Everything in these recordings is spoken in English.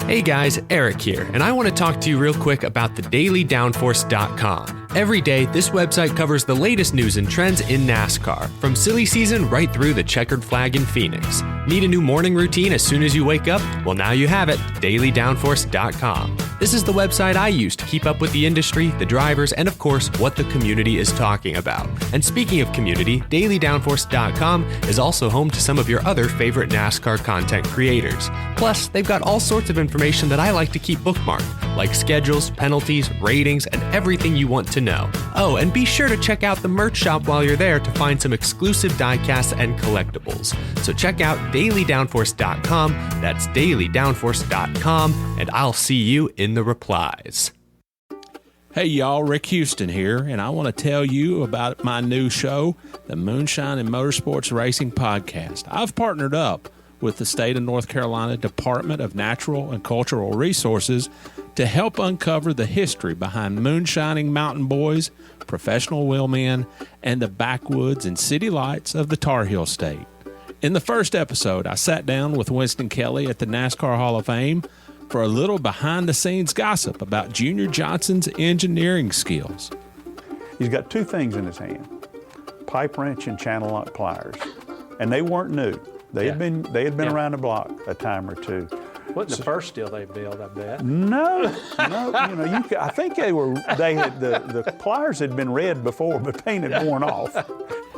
Hey guys, Eric here, and I want to talk to you real quick about thedailydownforce.com. Every day, this website covers the latest news and trends in NASCAR, from silly season right through the checkered flag in Phoenix. Need a new morning routine as soon as you wake up? Well, now you have it, dailydownforce.com. This is the website I use to keep up with the industry, the drivers, and of course, what the community is talking about. And speaking of community, dailydownforce.com is also home to some of your other favorite NASCAR content creators. Plus, they've got all sorts of information that I like to keep bookmarked, like schedules, penalties, ratings, and everything you want to know. Oh, and be sure to check out the merch shop while you're there to find some exclusive diecasts and collectibles. So check out dailydownforce.com, that's dailydownforce.com, and I'll see you in the replies. Hey y'all, Rick Houston here, and I want to tell you about my new show, the Moonshine and Motorsports Racing Podcast. I've partnered up with the state of North Carolina Department of Natural and Cultural Resources to help uncover the history behind moonshining mountain boys, professional wheelmen, and the backwoods and city lights of the Tar Heel State. In the first episode, I sat down with Winston Kelly at the NASCAR Hall of Fame for a little behind-the-scenes gossip about Junior Johnson's engineering skills. He's got two things in his hand, pipe wrench and channel lock pliers, and they weren't new. They had been around the block a time or two. Wasn't the first steel they built, I bet. No. I think the pliers had been red before, but paint had worn off.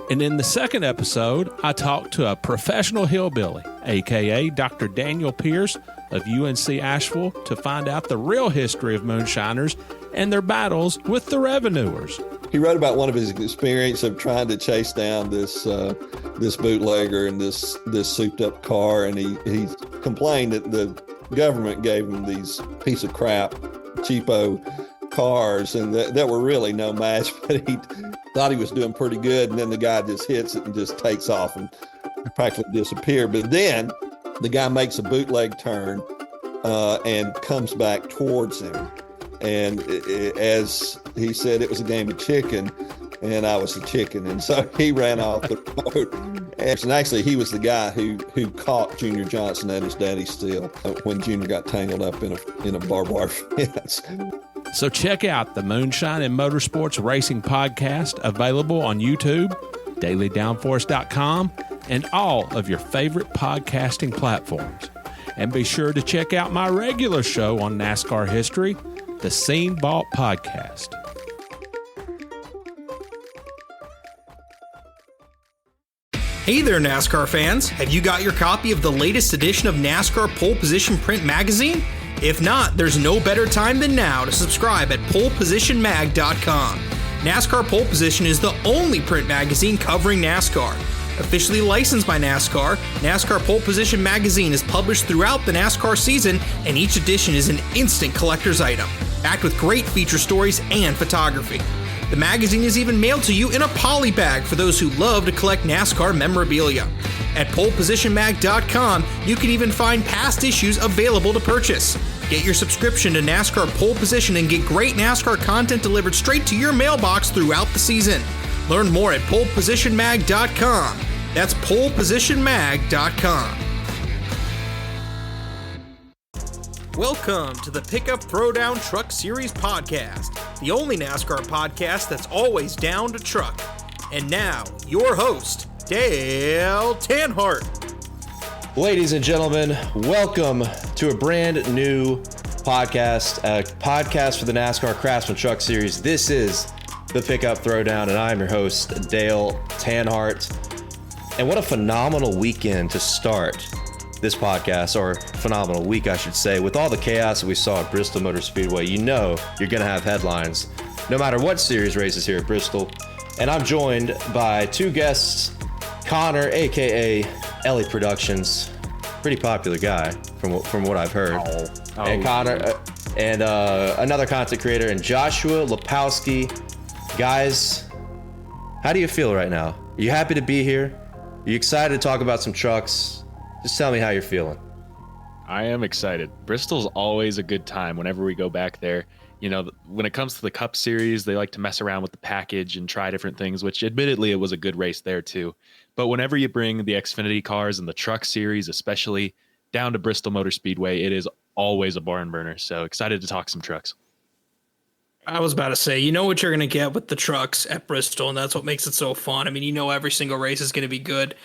And in the second episode, I talked to a professional hillbilly, a.k.a. Dr. Daniel Pierce of UNC Asheville, to find out the real history of moonshiners and their battles with the revenuers. He wrote about one of his experience of trying to chase down this bootlegger in this souped-up car, and he complained that the government gave him these piece of crap, cheapo cars, and that were really no match, but he thought he was doing pretty good, and then the guy just hits it and just takes off and practically disappeared. But then the guy makes a bootleg turn and comes back towards him. And as he said, it was a game of chicken, and I was a chicken. And so he ran off the road. And actually, he was the guy who caught Junior Johnson at his daddy's steel when Junior got tangled up in a barbed wire fence. So check out the Moonshine and Motorsports Racing Podcast, available on YouTube, dailydownforce.com, and all of your favorite podcasting platforms. And be sure to check out my regular show on NASCAR history, the Scene Vault Podcast. Hey there, NASCAR fans. Have you got your copy of the latest edition of NASCAR Pole Position Print Magazine? If not, there's no better time than now to subscribe at polepositionmag.com. NASCAR Pole Position is the only print magazine covering NASCAR. Officially licensed by NASCAR, NASCAR Pole Position Magazine is published throughout the NASCAR season, and each edition is an instant collector's item, packed with great feature stories and photography. The magazine is even mailed to you in a poly bag for those who love to collect NASCAR memorabilia. At polepositionmag.com, you can even find past issues available to purchase. Get your subscription to NASCAR Pole Position and get great NASCAR content delivered straight to your mailbox throughout the season. Learn more at polepositionmag.com. That's polepositionmag.com. Welcome to the Pickup Throwdown Truck Series podcast, the only NASCAR podcast that's always down to truck. And now, your host, Dale Tanhardt. Ladies and gentlemen, welcome to a brand new podcast, a podcast for the NASCAR Craftsman Truck Series. This is the Pickup Throwdown, and I'm your host, Dale Tanhardt. And what a phenomenal weekend to start this podcast, or phenomenal week, I should say. With all the chaos that we saw at Bristol Motor Speedway, you know you're going to have headlines, no matter what series races here at Bristol. And I'm joined by two guests, Connor, a.k.a. Elly Productions, pretty popular guy from what I've heard. And Connor, and another content creator, and Joshua Lipowski. Guys, how do you feel right now? Are you happy to be here? Are you excited to talk about some trucks? Just tell me how you're feeling. I am excited. Bristol's always a good time whenever we go back there. You know, when it comes to the Cup Series, they like to mess around with the package and try different things, which admittedly it was a good race there too. But whenever you bring the Xfinity cars and the Truck Series, especially down to Bristol Motor Speedway, it is always a barn burner. So excited to talk some trucks. I was about to say, you know what you're going to get with the trucks at Bristol, and that's what makes it so fun. I mean, you know every single race is going to be good.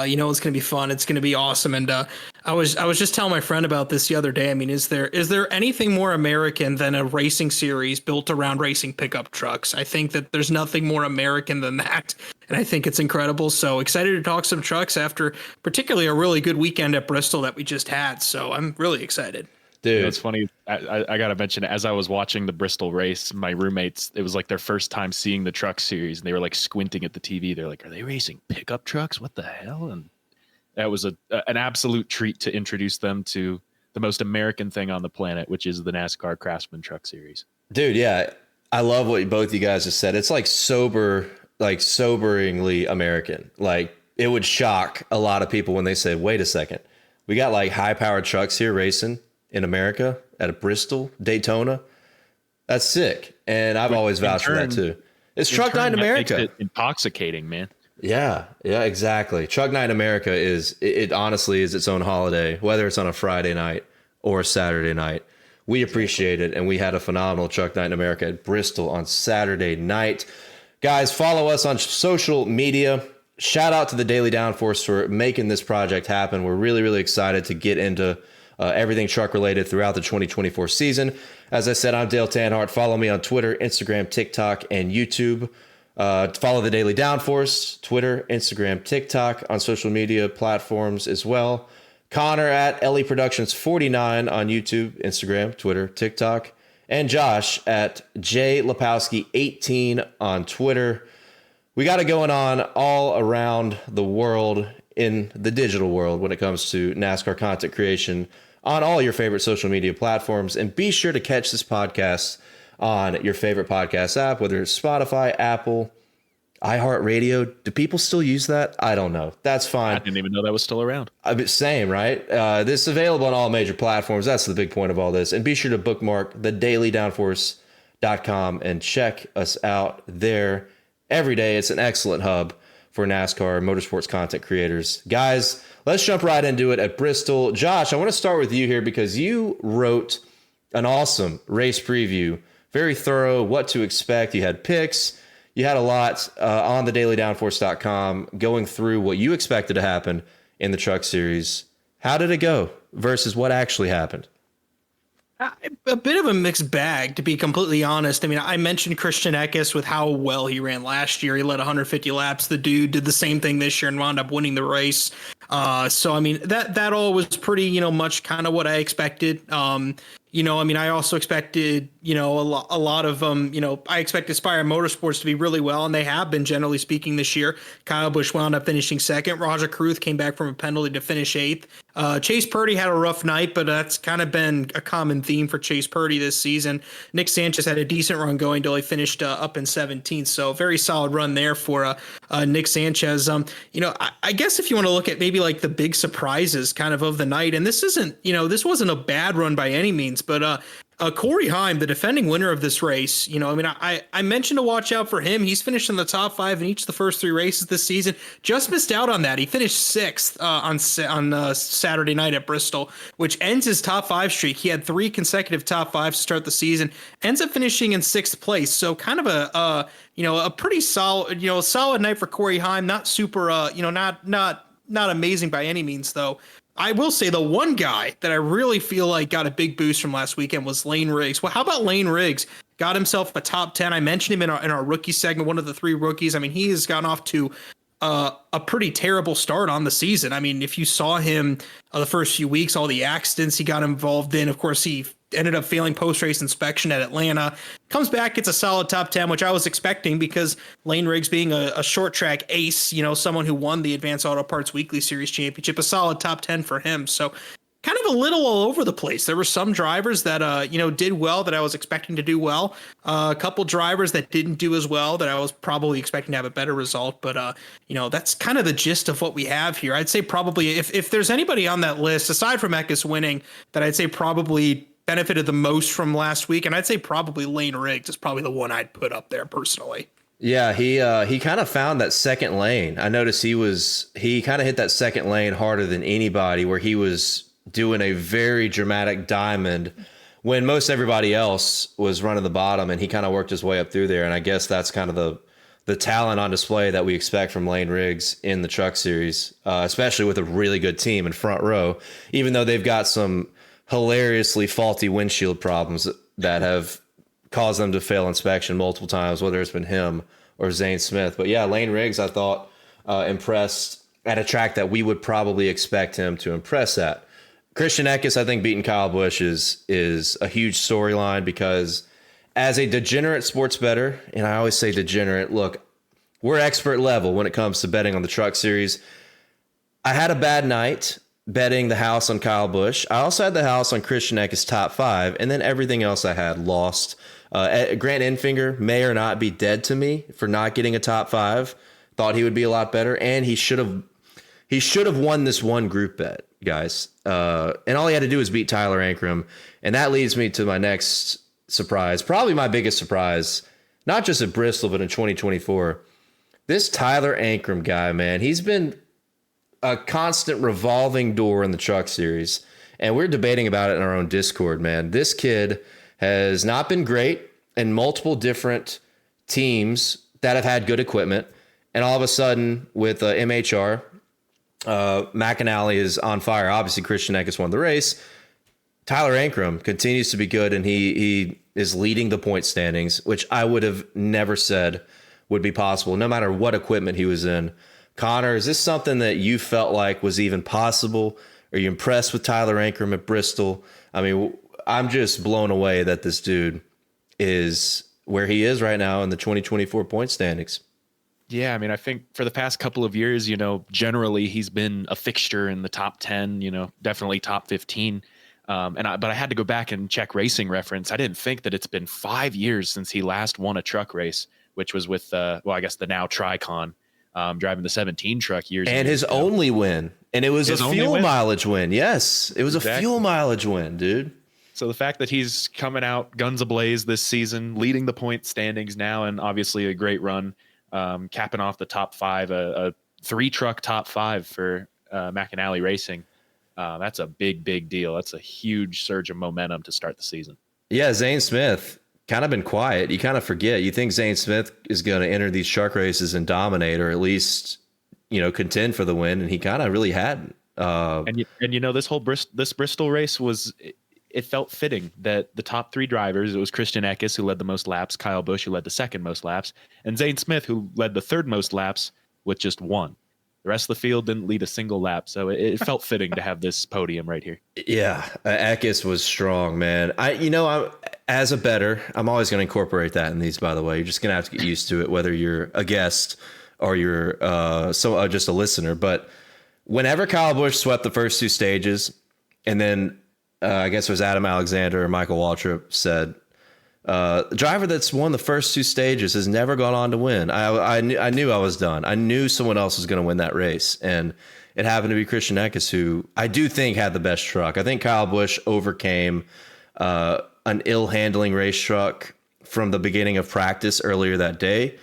You know it's going to be fun. It's going to be awesome. And I was just telling my friend about this the other day. I mean, is there anything more American than a racing series built around racing pickup trucks? I think that there's nothing more American than that, and I think it's incredible. So excited to talk some trucks after particularly a really good weekend at Bristol that we just had. So I'm really excited. Dude, you know, it's funny. I got to mention, as I was watching the Bristol race, my roommates, it was like their first time seeing the truck series, and they were like squinting at the TV. They're like, are they racing pickup trucks? What the hell? And that was an absolute treat to introduce them to the most American thing on the planet, which is the NASCAR Craftsman Truck Series. Dude, yeah. I love what both you guys just said. It's like soberingly American. Like, it would shock a lot of people when they said, wait a second, we got like high-powered trucks here racing in America at a Bristol, Daytona. That's sick. And I've always vouched for that too. It's Truck Night in America. Makes it intoxicating, man. Yeah, exactly. Truck Night in America it honestly is its own holiday, whether it's on a Friday night or a Saturday night. We appreciate it. And we had a phenomenal Truck Night in America at Bristol on Saturday night. Guys, follow us on social media. Shout out to the Daily Downforce for making this project happen. We're really, really excited to get into everything truck related throughout the 2024 season. As I said, I'm Dale Tanhardt. Follow me on Twitter, Instagram, TikTok, and YouTube. Follow the Daily Downforce, Twitter, Instagram, TikTok, on social media platforms as well. Connor at Elly Productions 49 on YouTube, Instagram, Twitter, TikTok, and Josh at J Lipowski 18 on Twitter. We got it going on all around the world, in the digital world, when it comes to NASCAR content creation on all your favorite social media platforms. And be sure to catch this podcast on your favorite podcast app, whether it's Spotify, Apple, iHeartRadio. Do people still use that? I don't know. That's fine. I didn't even know that was still around. Same, right? This is available on all major platforms. That's the big point of all this. And be sure to bookmark thedailydownforce.com and check us out there every day. It's an excellent hub for NASCAR motorsports content creators. Guys, let's jump right into it at Bristol. Josh, I want to start with you here because you wrote an awesome race preview, very thorough, what to expect. You had picks. You had a lot on the dailydownforce.com going through what you expected to happen in the Truck Series. How did it go versus what actually happened? A bit of a mixed bag, to be completely honest. I mean, I mentioned Christian Eckes with how well he ran last year. He led 150 laps. The dude did the same thing this year and wound up winning the race. So, I mean, that all was pretty, much kind of what I expected. I also expected, a lot of, I expected Spire Motorsports to be really well, and they have been, generally speaking, this year. Kyle Busch wound up finishing second. Roger Cruth came back from a penalty to finish eighth. Chase Purdy had a rough night, but that's kind of been a common theme for Chase Purdy this season. Nick Sanchez had a decent run going until he finished up in 17th, so very solid run there for Nick Sanchez. I guess if you want to look at maybe like the big surprises kind of the night, and this wasn't a bad run by any means, but Corey Heim, the defending winner of this race, I mentioned to watch out for him. He's finished in the top 5 in each of the first 3 races this season. Just missed out on that. He finished 6th on Saturday night at Bristol, which ends his top 5 streak. He had 3 consecutive top 5s to start the season. Ends up finishing in 6th place. So kind of a pretty solid, solid night for Corey Heim. Not super, not amazing by any means though. I will say the one guy that I really feel like got a big boost from last weekend was Lane Riggs. Well, how about Lane Riggs? Got himself a top 10. I mentioned him in our rookie segment, one of the 3 rookies. I mean, he has gone off to a pretty terrible start on the season. I mean, if you saw him the first few weeks, all the accidents he got involved in, of course, he ended up failing post-race inspection at Atlanta. Comes back, gets a solid top 10, which I was expecting because Lane Riggs being a short track ace, someone who won the Advanced Auto Parts Weekly Series Championship, a solid top 10 for him. So kind of a little all over the place. There were some drivers that, did well that I was expecting to do well. A couple drivers that didn't do as well that I was probably expecting to have a better result. But, that's kind of the gist of what we have here. I'd say probably if there's anybody on that list, aside from Eckes winning, that I'd say probably benefited the most from last week, and I'd say probably Lane Riggs is probably the one I'd put up there personally. Yeah, he kind of found that second lane. I noticed he kind of hit that second lane harder than anybody, where he was doing a very dramatic diamond when most everybody else was running the bottom, and he kind of worked his way up through there. And I guess that's kind of the talent on display that we expect from Lane Riggs in the Truck Series, especially with a really good team in front row, even though they've got some hilariously faulty windshield problems that have caused them to fail inspection multiple times, whether it's been him or Zane Smith. But yeah, Lane Riggs, I thought, impressed at a track that we would probably expect him to impress at. Christian Eckes, I think, beating Kyle Busch is a huge storyline because as a degenerate sports bettor, and I always say degenerate, look, we're expert level when it comes to betting on the Truck Series. I had a bad night betting the house on Kyle Busch. I also had the house on Christian Eckes top 5, and then everything else I had lost. Grant Enfinger may or not be dead to me for not getting a top 5. Thought he would be a lot better, and he should have won this one group bet, guys. And all he had to do was beat Tyler Ankrum. And that leads me to my next surprise, probably my biggest surprise, not just at Bristol, but in 2024. This Tyler Ankrum guy, man, he's been a constant revolving door in the Truck Series. And we're debating about it in our own Discord, man. This kid has not been great in multiple different teams that have had good equipment. And all of a sudden, with MHR, McAnally is on fire. Obviously, Christian Eckes won the race. Tyler Ankrum continues to be good, and he is leading the point standings, which I would have never said would be possible, no matter what equipment he was in. Connor, is this something that you felt like was even possible? Are you impressed with Tyler Ankrum at Bristol? I mean, I'm just blown away that this dude is where he is right now in the 2024 point standings. Yeah, I mean, I think for the past couple of years, generally he's been a fixture in the top 10, definitely top 15. But I had to go back and check Racing Reference. I didn't think that it's been 5 years since he last won a truck race, which was with, I guess the now TRICON, driving the 17 truck years. And his only win. And it was a fuel mileage win. Yes, it was a fuel mileage win, dude. So the fact that he's coming out guns ablaze this season, leading the point standings now, and obviously a great run, capping off the top 5, a 3-truck top 5 for McAnally Racing. That's a big deal. That's a huge surge of momentum to start the season. Yeah, Zane Smith kind of been quiet. You kind of forget. You think Zane Smith is going to enter these truck races and dominate, or at least contend for the win, and he kind of really hadn't. This whole this Bristol race it felt fitting that the top 3 drivers, it was Christian Eckes, who led the most laps, Kyle Busch, who led the second most laps, and Zane Smith, who led the third most laps with just 1. The rest of the field didn't lead a single lap, so it felt fitting to have this podium right here. Yeah, Eckes was strong, man. As a bettor, I'm always going to incorporate that in these, by the way. You're just going to have to get used to it, whether you're a guest or you're just a listener. But whenever Kyle Busch swept the first 2 stages, and then I guess it was Adam Alexander or Michael Waltrip said, the driver that's won the first 2 stages has never gone on to win. I knew I was done. I knew someone else was going to win that race. And it happened to be Christian Eckes, who I do think had the best truck. I think Kyle Busch overcame an ill-handling race truck from the beginning of practice earlier that day.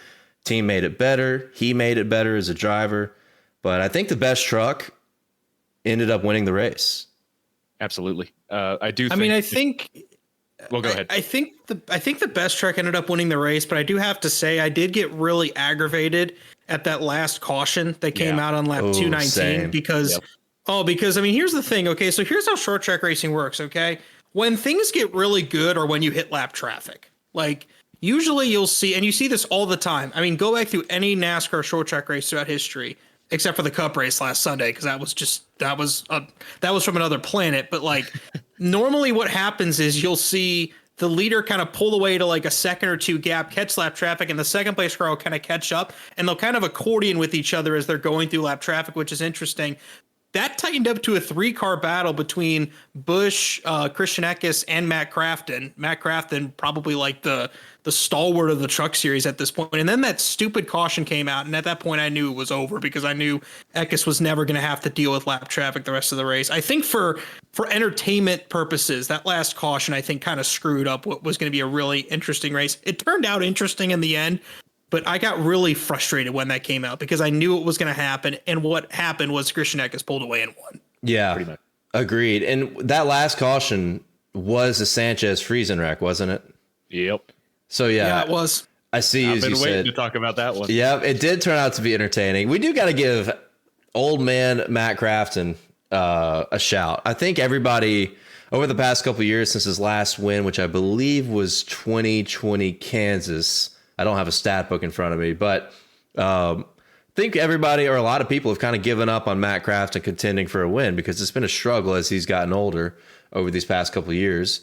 Team made it better. He made it better as a driver. But I think the best truck ended up winning the race. Absolutely. I do. Well, go ahead. I think the best truck ended up winning the race, but I do have to say I did get really aggravated at that last caution that came out on lap 219 because here's the thing. Okay, so here's how short track racing works. Okay, when things get really good or when you hit lap traffic, like usually you'll see, and you see this all the time. I mean, go back through any NASCAR short track race throughout history, except for the Cup race last Sunday, because that was from another planet. But like normally what happens is you'll see the leader kind of pull away to like a second or 2 gap, catch lap traffic, and the second place car will kind of catch up, and they'll kind of accordion with each other as they're going through lap traffic, which is interesting. That tightened up to a 3-car battle between Busch, Christian Eckes, and Matt Crafton. Matt Crafton, probably like the stalwart of the Truck Series at this point. And then that stupid caution came out, and at that point I knew it was over because I knew Eckes was never going to have to deal with lap traffic the rest of the race. I think for entertainment purposes, that last caution I think kind of screwed up what was going to be a really interesting race. It turned out interesting in the end, but I got really frustrated when that came out because I knew it was going to happen, and what happened was Christian Eckes pulled away and won. Yeah, pretty much. Agreed. And that last caution was a Sanchez Friesen wreck, wasn't it? Yep. So yeah, it was. I see. I've As been you waiting said, to talk about that one. yeah, it did turn out to be entertaining. We do got to give old man Matt Crafton a shout. I think everybody over the past couple of years since his last win, which I believe was 2020 Kansas. I don't have a stat book in front of me, but I think everybody or a lot of people have kind of given up on Matt Crafton contending for a win because it's been a struggle as he's gotten older over these past couple of years.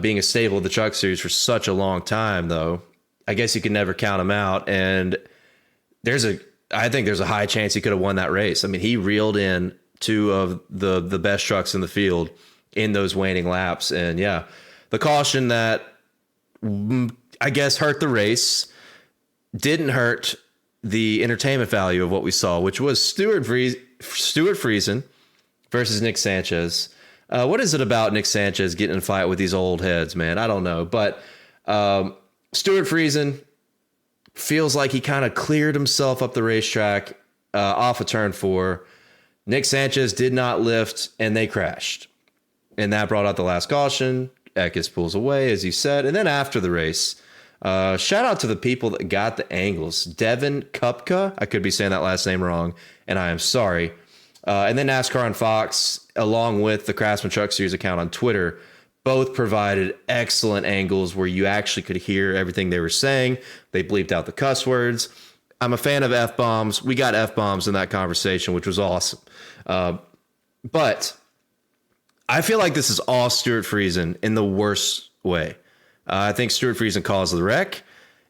Being a staple of the Truck Series for such a long time, though, I guess you can never count him out. And I think there's a high chance he could have won that race. I mean, he reeled in two of the best trucks in the field in those waning laps. And yeah, the caution that I guess hurt the race didn't hurt the entertainment value of what we saw, which was Stewart Friesen versus Nick Sanchez. What is it about Nick Sanchez getting in a fight with these old heads, man? I don't know. But Stewart Friesen feels like he kind of cleared himself up the racetrack off of turn 4. Nick Sanchez did not lift, and they crashed. And that brought out the last caution. Eckes pulls away, as you said. And then after the race, shout out to the people that got the angles. Devin Kupka, I could be saying that last name wrong, and I am sorry. And then NASCAR on Fox, along with the Craftsman Truck Series account on Twitter, both provided excellent angles where you actually could hear everything they were saying. They bleeped out the cuss words. I'm a fan of F-bombs. We got F-bombs in that conversation, which was awesome. But I feel like this is all Stewart Friesen in the worst way. I think Stewart Friesen caused the wreck,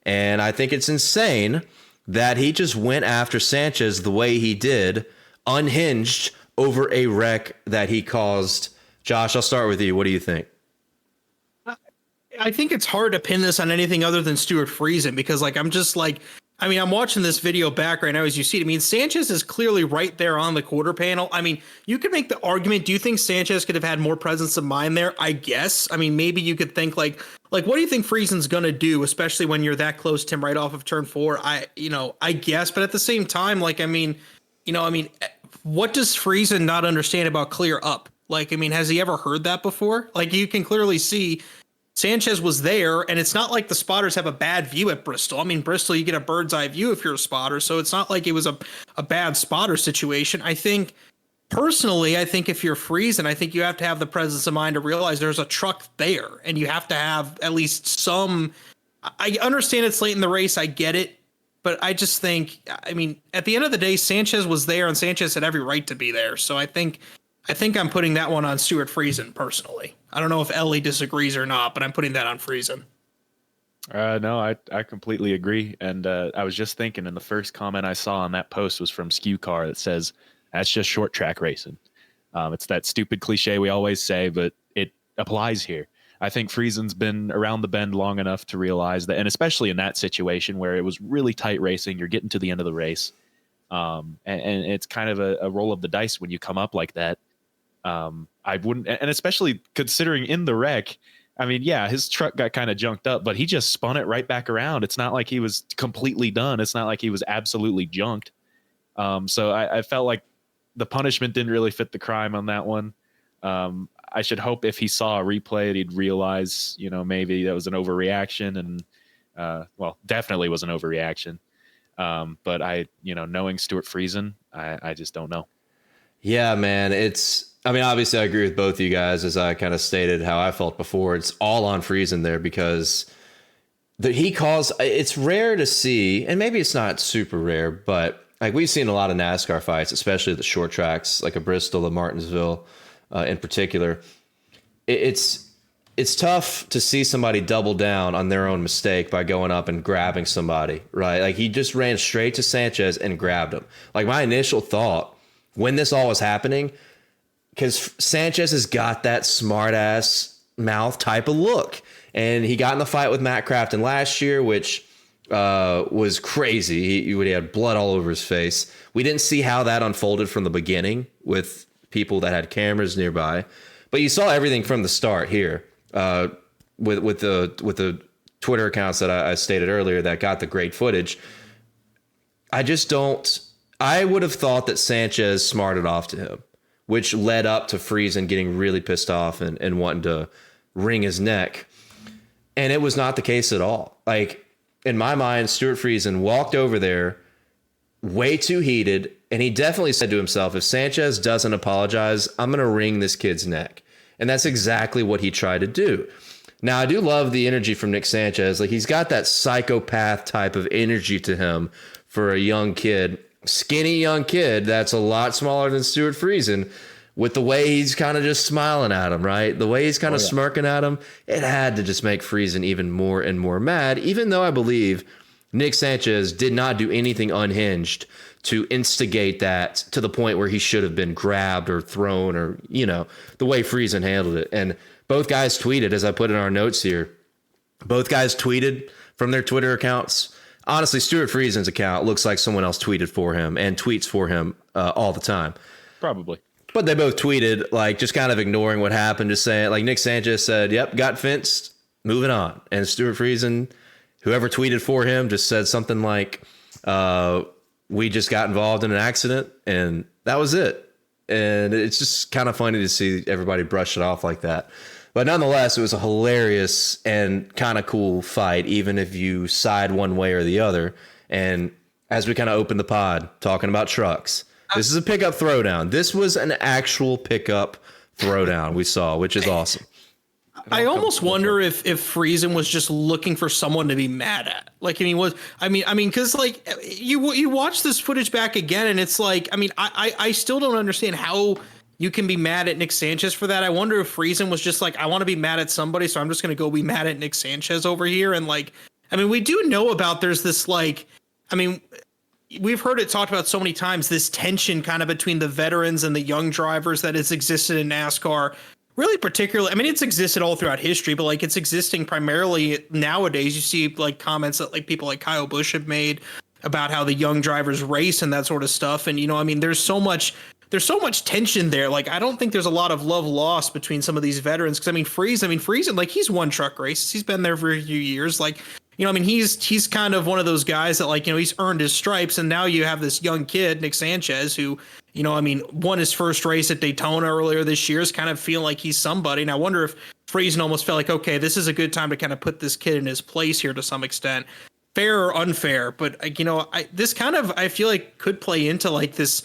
and I think it's insane that he just went after Sanchez the way he did, unhinged over a wreck that he caused. Josh, I'll start with you. What do you think? I think it's hard to pin this on anything other than Stewart Friesen because, I'm watching this video back right now as you see it. I mean, Sanchez is clearly right there on the quarter panel. I mean, you could make the argument. Do you think Sanchez could have had more presence of mind there? I guess. I mean, maybe you could think like, what do you think Friesen's going to do, especially when you're that close to him right off of turn 4? I guess. But at the same time, what does Friesen not understand about clear up? Has he ever heard that before? You can clearly see Sanchez was there, and it's not like the spotters have a bad view at Bristol. I mean, Bristol, you get a bird's eye view if you're a spotter, so it's not like it was a bad spotter situation. I think, personally, if you're Friesen, I think you have to have the presence of mind to realize there's a truck there, and you have to have at least some. I understand it's late in the race, I get it, but I just think, at the end of the day, Sanchez was there, and Sanchez had every right to be there, so I think I'm putting that one on Stewart Friesen personally. I don't know if Elly disagrees or not, but I'm putting that on Friesen. No, I completely agree. And I was just thinking, and the first comment I saw on that post was from Skew Car that says, that's just short track racing. It's that stupid cliche we always say, but it applies here. I think Friesen's been around the bend long enough to realize that, and especially in that situation where it was really tight racing, you're getting to the end of the race. And it's kind of a roll of the dice when you come up like that. I wouldn't, and especially considering in the wreck, his truck got kind of junked up, but he just spun it right back around. It's not like he was completely done. It's not like he was absolutely junked. So I felt like the punishment didn't really fit the crime on that one. I should hope if he saw a replay, he'd realize, maybe that was an overreaction and, definitely was an overreaction. But knowing Stewart Friesen, I just don't know. Yeah, man, obviously I agree with both of you guys as I kind of stated how I felt before. It's all on Friesen there because it's rare to see, and maybe it's not super rare, but we've seen a lot of NASCAR fights, especially the short tracks, like a Bristol, a Martinsville in particular. It's tough to see somebody double down on their own mistake by going up and grabbing somebody, right? He just ran straight to Sanchez and grabbed him. My initial thought when this all was happening, because Sanchez has got that smart ass mouth type of look, and he got in the fight with Matt Crafton last year, which was crazy. He had blood all over his face. We didn't see how that unfolded from the beginning with people that had cameras nearby, but you saw everything from the start here with the Twitter accounts that I stated earlier that got the great footage. I would have thought that Sanchez smarted off to him which led up to Friesen getting really pissed off and wanting to wring his neck. And it was not the case at all. Like, in my mind, Stewart Friesen walked over there way too heated, and he definitely said to himself, if Sanchez doesn't apologize, I'm going to wring this kid's neck. And that's exactly what he tried to do. Now, I do love the energy from Nick Sanchez. Like, he's got that psychopath type of energy to him for a young kid, skinny young kid that's a lot smaller than Stewart Friesen, with the way he's kind of just smiling at him, right? The way he's kind of smirking at him, it had to just make Friesen even more and more mad, even though I believe Nick Sanchez did not do anything unhinged to instigate that to the point where he should have been grabbed or thrown or, you know, the way Friesen handled it. And both guys tweeted, as I put in our notes here, both guys tweeted from their Twitter accounts. Honestly, Stewart Friesen's account looks like someone else tweeted for him and tweets for him all the time. Probably. But they both tweeted, like, just kind of ignoring what happened, just saying, like, Nick Sanchez said, yep, got fenced, moving on. And Stewart Friesen, whoever tweeted for him, just said something like, we just got involved in an accident, and that was it. And it's just kind of funny to see everybody brush it off like that. But nonetheless, it was a hilarious and kind of cool fight, even if you side one way or the other. And as we kind of open the pod, talking about trucks, this is a pickup throwdown. This was an actual pickup throwdown we saw, which is awesome. I almost wonder if Friesen was just looking for someone to be mad at. Like, I mean, because like you watch this footage back again, and it's like, I mean, I still don't understand how you can be mad at Nick Sanchez for that. I wonder if Friesen was just like, I want to be mad at somebody, so I'm just going to go be mad at Nick Sanchez over here. And like, I mean, we do know about there's this like, I mean, we've heard it talked about so many times, this tension kind of between the veterans and the young drivers that has existed in NASCAR. Really particularly, I mean, it's existed all throughout history, but like it's existing primarily nowadays. You see like comments that like people like Kyle Busch have made about how the young drivers race and that sort of stuff. And, you know, I mean, there's so much tension there. Like, I don't think there's a lot of love lost between some of these veterans. Cause I mean, Friesen, like he's won truck races. He's been there for a few years. Like, you know, I mean, he's kind of one of those guys that like, you know, he's earned his stripes. And now you have this young kid, Nick Sanchez, who, you know, I mean, won his first race at Daytona earlier this year, is kind of feeling like he's somebody. And I wonder if Friesen almost felt like, okay, this is a good time to kind of put this kid in his place here to some extent, fair or unfair. But, you know, this kind of, I feel like could play into like this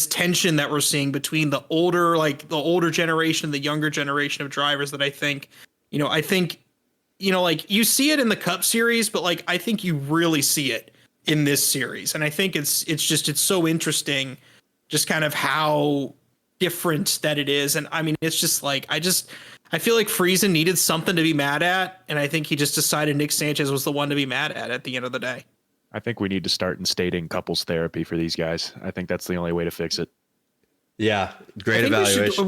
tension that we're seeing between the older generation and the younger generation of drivers that I think, you know, like you see it in the Cup Series, but like, I think you really see it in this series. And I think it's so interesting just kind of how different that it is. And I mean, it's just like, I feel like Friesen needed something to be mad at. And I think he just decided Nick Sanchez was the one to be mad at the end of the day. I think we need to start instating couples therapy for these guys. I think that's the only way to fix it. Yeah. Great evaluation.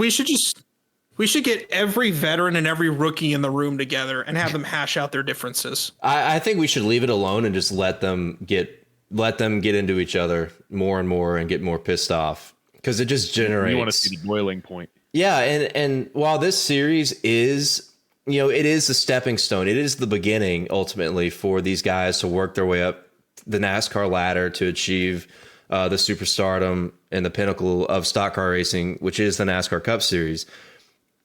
We should get every veteran and every rookie in the room together and have them hash out their differences. I think we should leave it alone and just let them get into each other more and more and get more pissed off, because it just generates. You want to see the boiling point. Yeah, and while this series is, you know, it is a stepping stone. It is the beginning ultimately for these guys to work their way up the NASCAR ladder to achieve the superstardom and the pinnacle of stock car racing, which is the NASCAR Cup Series.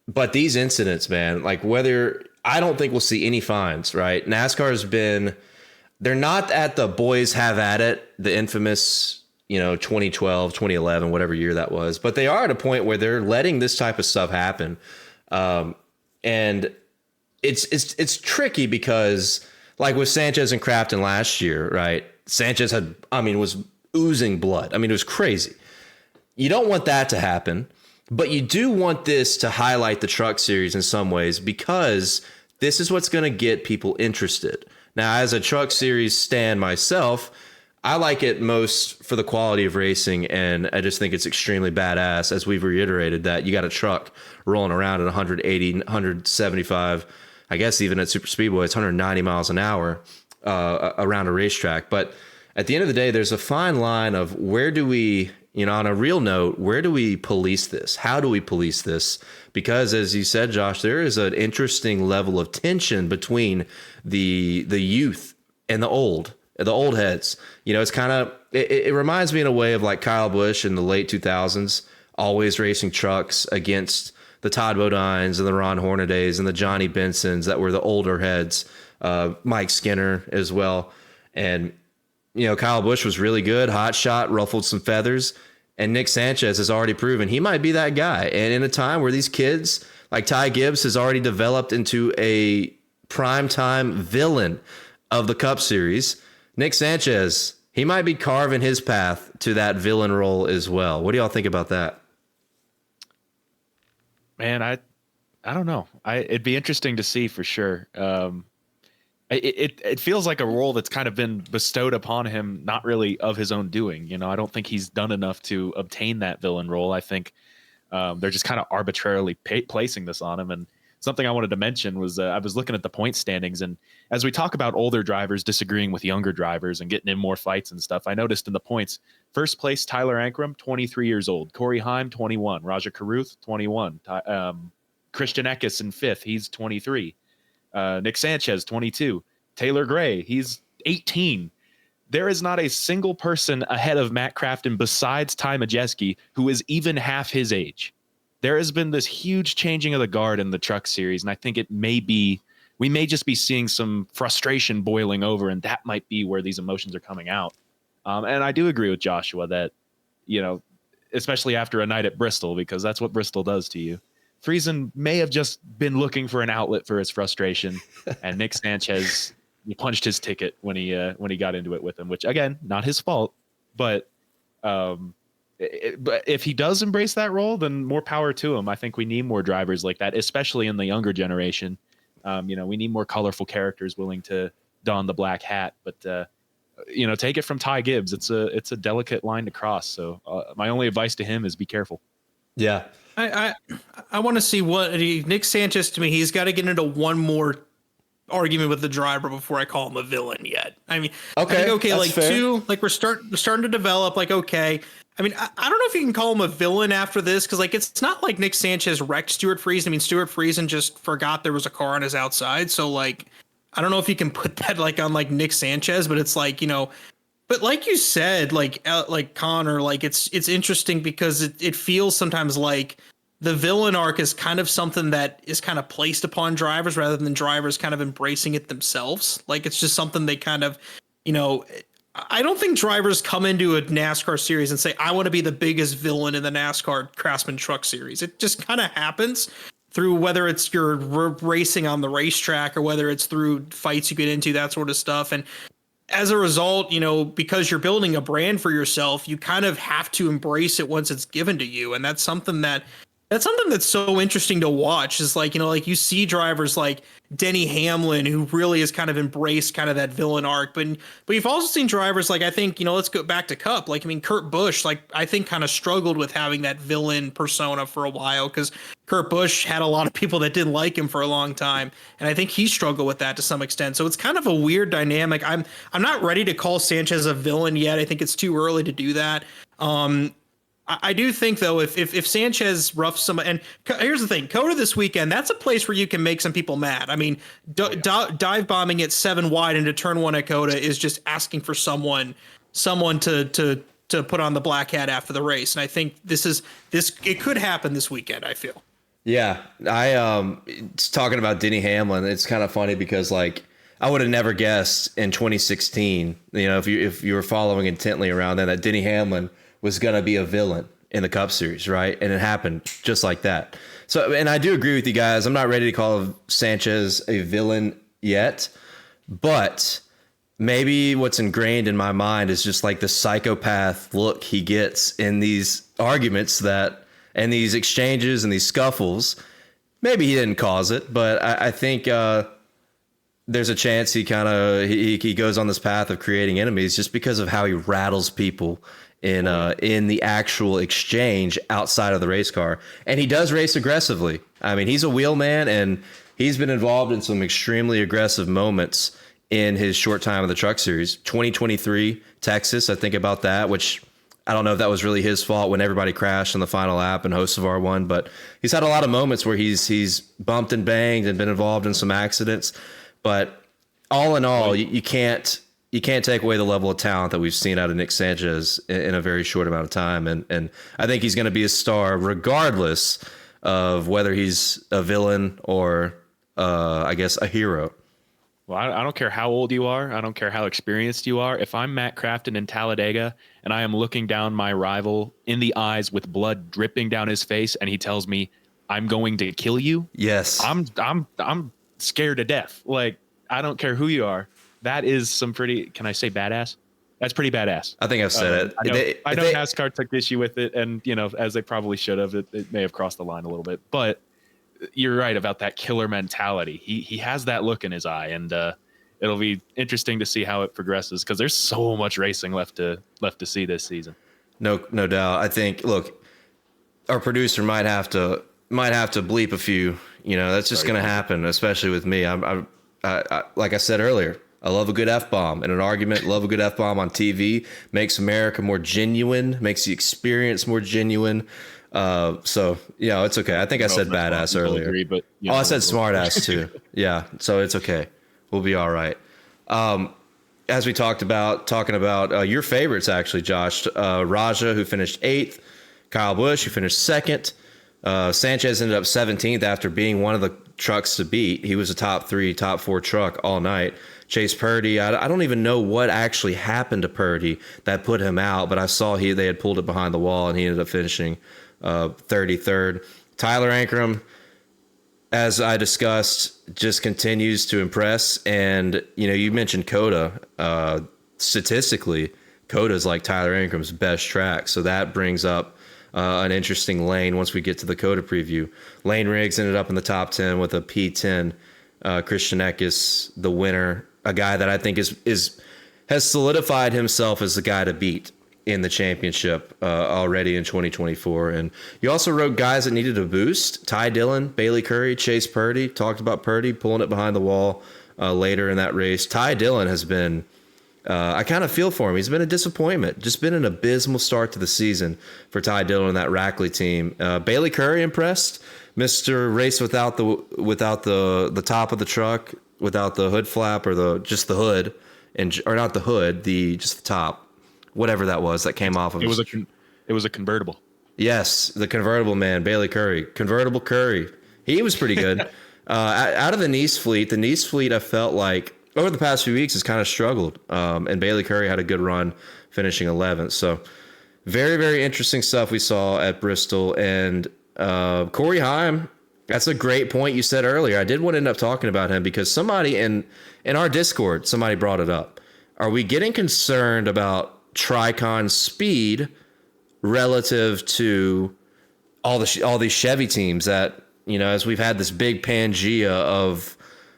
But these incidents, man, like I don't think we'll see any fines, right? NASCAR has been. They're not at the boys have at it, the infamous, you know, 2012, 2011, whatever year that was. But they are at a point where they're letting this type of stuff happen. And it's tricky because, like with Sanchez and Crafton last year, right? Sanchez was oozing blood. I mean, it was crazy. You don't want that to happen, but you do want this to highlight the Truck Series in some ways, because this is what's going to get people interested. Now, as a Truck Series stan myself, I like it most for the quality of racing, and I just think it's extremely badass, as we've reiterated, that you got a truck rolling around at 180, 175, I guess even at super speedway, it's 190 miles an hour around a racetrack. But at the end of the day, there's a fine line of where do we, you know, on a real note, where do we police this? How do we police this? Because as you said, Josh, there is an interesting level of tension between the youth and the old heads. You know, it's kind of, it reminds me in a way of like Kyle Busch in the late 2000s, always racing trucks against the Todd Bodines and the Ron Hornadays and the Johnny Bensons that were the older heads, Mike Skinner as well. And, Kyle Busch was really good, hot shot, ruffled some feathers. And Nick Sanchez has already proven he might be that guy. And in a time where these kids, like Ty Gibbs, has already developed into a primetime villain of the Cup Series, Nick Sanchez, he might be carving his path to that villain role as well. What do y'all think about that? Man, I don't know. It'd be interesting to see for sure. It feels like a role that's kind of been bestowed upon him, not really of his own doing. I don't think he's done enough to obtain that villain role. I think they're just kind of arbitrarily placing this on him. And something I wanted to mention was I was looking at the point standings, and as we talk about older drivers disagreeing with younger drivers and getting in more fights and stuff, I noticed in the points, first place Tyler Ankrum, 23 years old, Corey Heim, 21, Raja Carruth, 21, Christian Eckes in fifth, he's 23, Nick Sanchez, 22, Taylor Gray, he's 18. There is not a single person ahead of Matt Crafton besides Ty Majeski who is even half his age. There has been this huge changing of the guard in the Truck Series, and I think we may just be seeing some frustration boiling over, and that might be where these emotions are coming out. And I do agree with Joshua that, especially after a night at Bristol, because that's what Bristol does to you, Friesen may have just been looking for an outlet for his frustration, and Nick Sanchez punched his ticket when he got into it with him, which again, not his fault, but if he does embrace that role, then more power to him. I think we need more drivers like that, especially in the younger generation. We need more colorful characters willing to don the black hat, but take it from Ty Gibbs. It's a delicate line to cross. So my only advice to him is be careful. Yeah. I want to see what Nick Sanchez, to me, he's got to get into one more argument with the driver before I call him a villain yet. I mean, okay, like fair. two, like we're starting to develop, like, okay. I mean, I don't know if you can call him a villain after this, because like it's not like Nick Sanchez wrecked Stewart Friesen. I mean, Stewart Friesen just forgot there was a car on his outside. So like, I don't know if you can put that like on like Nick Sanchez, but it's like, but like you said, like Connor, like it's interesting because it feels sometimes like the villain arc is kind of something that is kind of placed upon drivers rather than drivers kind of embracing it themselves. Like it's just something they kind of, I don't think drivers come into a NASCAR series and say, I want to be the biggest villain in the NASCAR Craftsman Truck Series. It just kind of happens through whether it's you're racing on the racetrack or whether it's through fights you get into, that sort of stuff. And as a result, because you're building a brand for yourself, you kind of have to embrace it once it's given to you. And that's something that's so interesting to watch, is like, like you see drivers like Denny Hamlin, who really has kind of embraced kind of that villain arc. But you've also seen drivers like, I think, let's go back to Cup. Like, I mean, Kurt Busch, like, I think kind of struggled with having that villain persona for a while, because Kurt Busch had a lot of people that didn't like him for a long time. And I think he struggled with that to some extent. So it's kind of a weird dynamic. I'm not ready to call Sanchez a villain yet. I think it's too early to do that. I do think, though, if Sanchez roughs some, and here's the thing, COTA this weekend, that's a place where you can make some people mad. I mean, dive bombing it 7 wide into turn 1 at COTA is just asking for someone to put on the black hat after the race. And I think it could happen this weekend, I feel. Yeah. Talking about Denny Hamlin, it's kind of funny because like I would have never guessed in 2016, if you were following intently around then, that Denny Hamlin was going to be a villain in the Cup Series, right? And it happened just like that. So, and I do agree with you guys. I'm not ready to call Sanchez a villain yet, but maybe what's ingrained in my mind is just like the psychopath look he gets in these arguments and these exchanges and these scuffles. Maybe he didn't cause it, but I think there's a chance he goes on this path of creating enemies just because of how he rattles people in the actual exchange outside of the race car. And he does race aggressively. I mean, he's a wheel man, and he's been involved in some extremely aggressive moments in his short time of the Truck Series. 2023 Texas, I think about that, which I don't know if that was really his fault when everybody crashed in the final lap and Hocevar won, but he's had a lot of moments where he's bumped and banged and been involved in some accidents. But all in all, you can't you can't take away the level of talent that we've seen out of Nick Sanchez in a very short amount of time. And I think he's going to be a star regardless of whether he's a villain or, I guess, a hero. Well, I don't care how old you are. I don't care how experienced you are. If I'm Matt Crafton in Talladega and I am looking down my rival in the eyes with blood dripping down his face, and he tells me, I'm going to kill you. Yes. I'm scared to death. Like, I don't care who you are. That is some pretty, can I say badass? That's pretty badass. I think I've said it. I know NASCAR took issue with it, and, as they probably should have, it may have crossed the line a little bit, but you're right about that killer mentality. He has that look in his eye, and it'll be interesting to see how it progresses, because there's so much racing left to see this season. No doubt. I think, look, our producer might have to bleep a few. That's just going to happen, especially with me. I like I said earlier, I love a good F-bomb in an argument. Love a good F-bomb on TV. Makes America more genuine. Makes the experience more genuine. So it's okay. I think I said badass earlier. Agree, but I said smartass too. Yeah. So it's okay. We'll be all right. As we talking about your favorites, actually, Josh, Raja, who finished 8th, Kyle Busch, who finished 2nd. Sanchez ended up 17th after being one of the trucks to beat. He was a top 3, top 4 truck all night. Chase Purdy, I don't even know what actually happened to Purdy that put him out, but I saw they had pulled it behind the wall, and he ended up finishing 33rd. Tyler Ankrum, as I discussed, just continues to impress. And, you mentioned COTA. Statistically, COTA is like Tyler Ankram's best track. So that brings up an interesting lane once we get to the COTA preview. Lane Riggs ended up in the top 10 with a P10. Christian Eckes, the winner, a guy that I think has solidified himself as the guy to beat in the championship already in 2024. And you also wrote guys that needed a boost. Ty Dillon, Bailey Curry, Chase Purdy. Talked about Purdy pulling it behind the wall later in that race. Ty Dillon has been, I kind of feel for him. He's been a disappointment. Just been an abysmal start to the season for Ty Dillon and that Rackley team. Bailey Curry impressed. Mr. Race without the top of the truck, without the hood flap, or just the hood, or not the hood, just the top, whatever that was that came off of it. It was a convertible. Yes, the convertible man, Bailey Curry, convertible Curry. He was pretty good. Out of the Nice fleet, I felt like over the past few weeks has kind of struggled, and Bailey Curry had a good run, finishing 11th. So very, very interesting stuff we saw at Bristol. And Corey Heim, that's a great point you said earlier. I did want to end up talking about him because somebody in our Discord, somebody brought it up. Are we getting concerned about TRICON speed relative to all these Chevy teams that, as we've had this big Pangea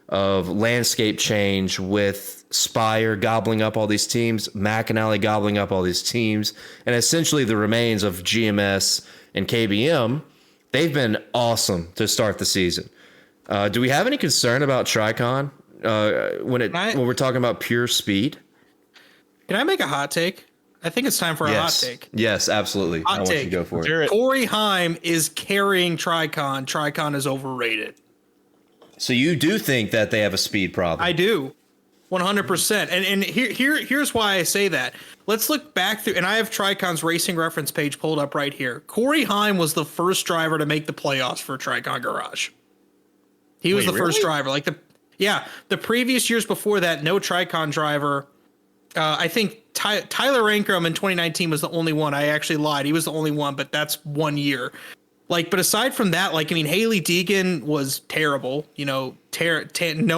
of landscape change with Spire gobbling up all these teams, McAnally gobbling up all these teams, and essentially the remains of GMS and KBM. They've been awesome to start the season. Do we have any concern about TRICON when we're talking about pure speed? Can I make a hot take? I think it's time for a hot take. Yes, absolutely. I want you to go for it. Corey Heim is carrying TRICON. TRICON is overrated. So you do think that they have a speed problem? I do. 100%. And here's why I say that. Let's look back through, and I have TRICON's racing reference page pulled up right here. Corey Heim was the first driver to make the playoffs for TRICON Garage. He was the first driver. The previous years before that, no TRICON driver. I think Tyler Ankrum in 2019 was the only one. I actually lied. He was the only one, but that's 1 year. But aside from that, Haley Deegan was terrible. No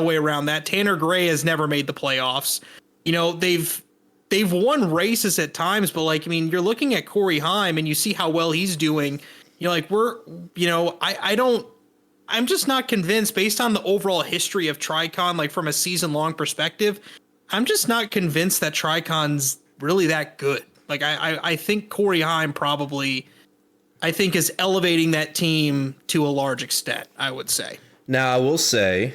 way around that. Tanner Gray has never made the playoffs. They've won races at times, but you're looking at Corey Heim and you see how well he's doing. I'm just not convinced based on the overall history of TRICON, from a season long perspective. I'm just not convinced that TRICON's really that good. I think Corey Heim probably, is elevating that team to a large extent, I would say. Now, I will say,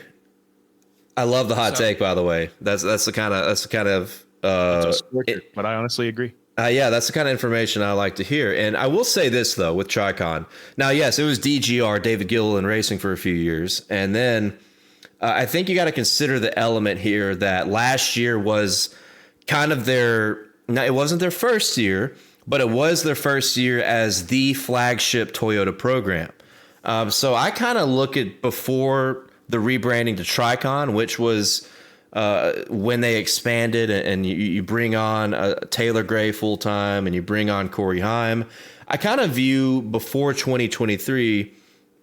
I love the hot take, by the way. That's the kind of but I honestly agree. That's the kind of information I like to hear. And I will say this, though, with TRICON. Now, yes, it was DGR, David Gilliland Racing, for a few years. And then I think you got to consider the element here that last year was kind of it wasn't their first year, but it was their first year as the flagship Toyota program. So I kind of look at before the rebranding to TRICON, which was when they expanded and you bring on Taylor Gray full time and you bring on Corey Heim. I kind of view before 2023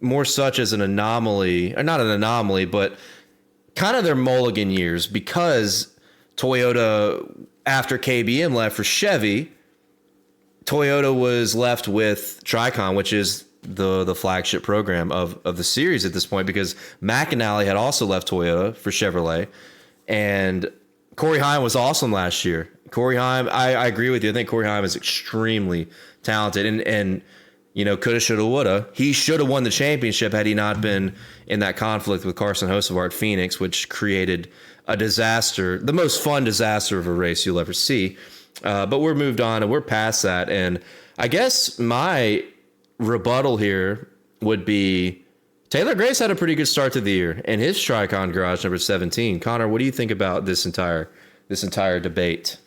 more such as an anomaly, or not an anomaly, but kind of their mulligan years, because Toyota, after KBM left for Chevy, Toyota was left with TRICON, which is the flagship program of the series at this point, because McAnally had also left Toyota for Chevrolet, and Corey Heim was awesome last year. Corey Heim, I agree with you. I think Corey Heim is extremely talented, and you know, coulda, shoulda, woulda. He should have won the championship had he not been in that conflict with Carson Hocevar at Phoenix, which created a disaster, the most fun disaster of a race you'll ever see. But we're moved on and we're past that. And I guess my rebuttal here would be Taylor Gray's had a pretty good start to the year in his TRICON Garage number 17. Connor, what do you think about this entire debate?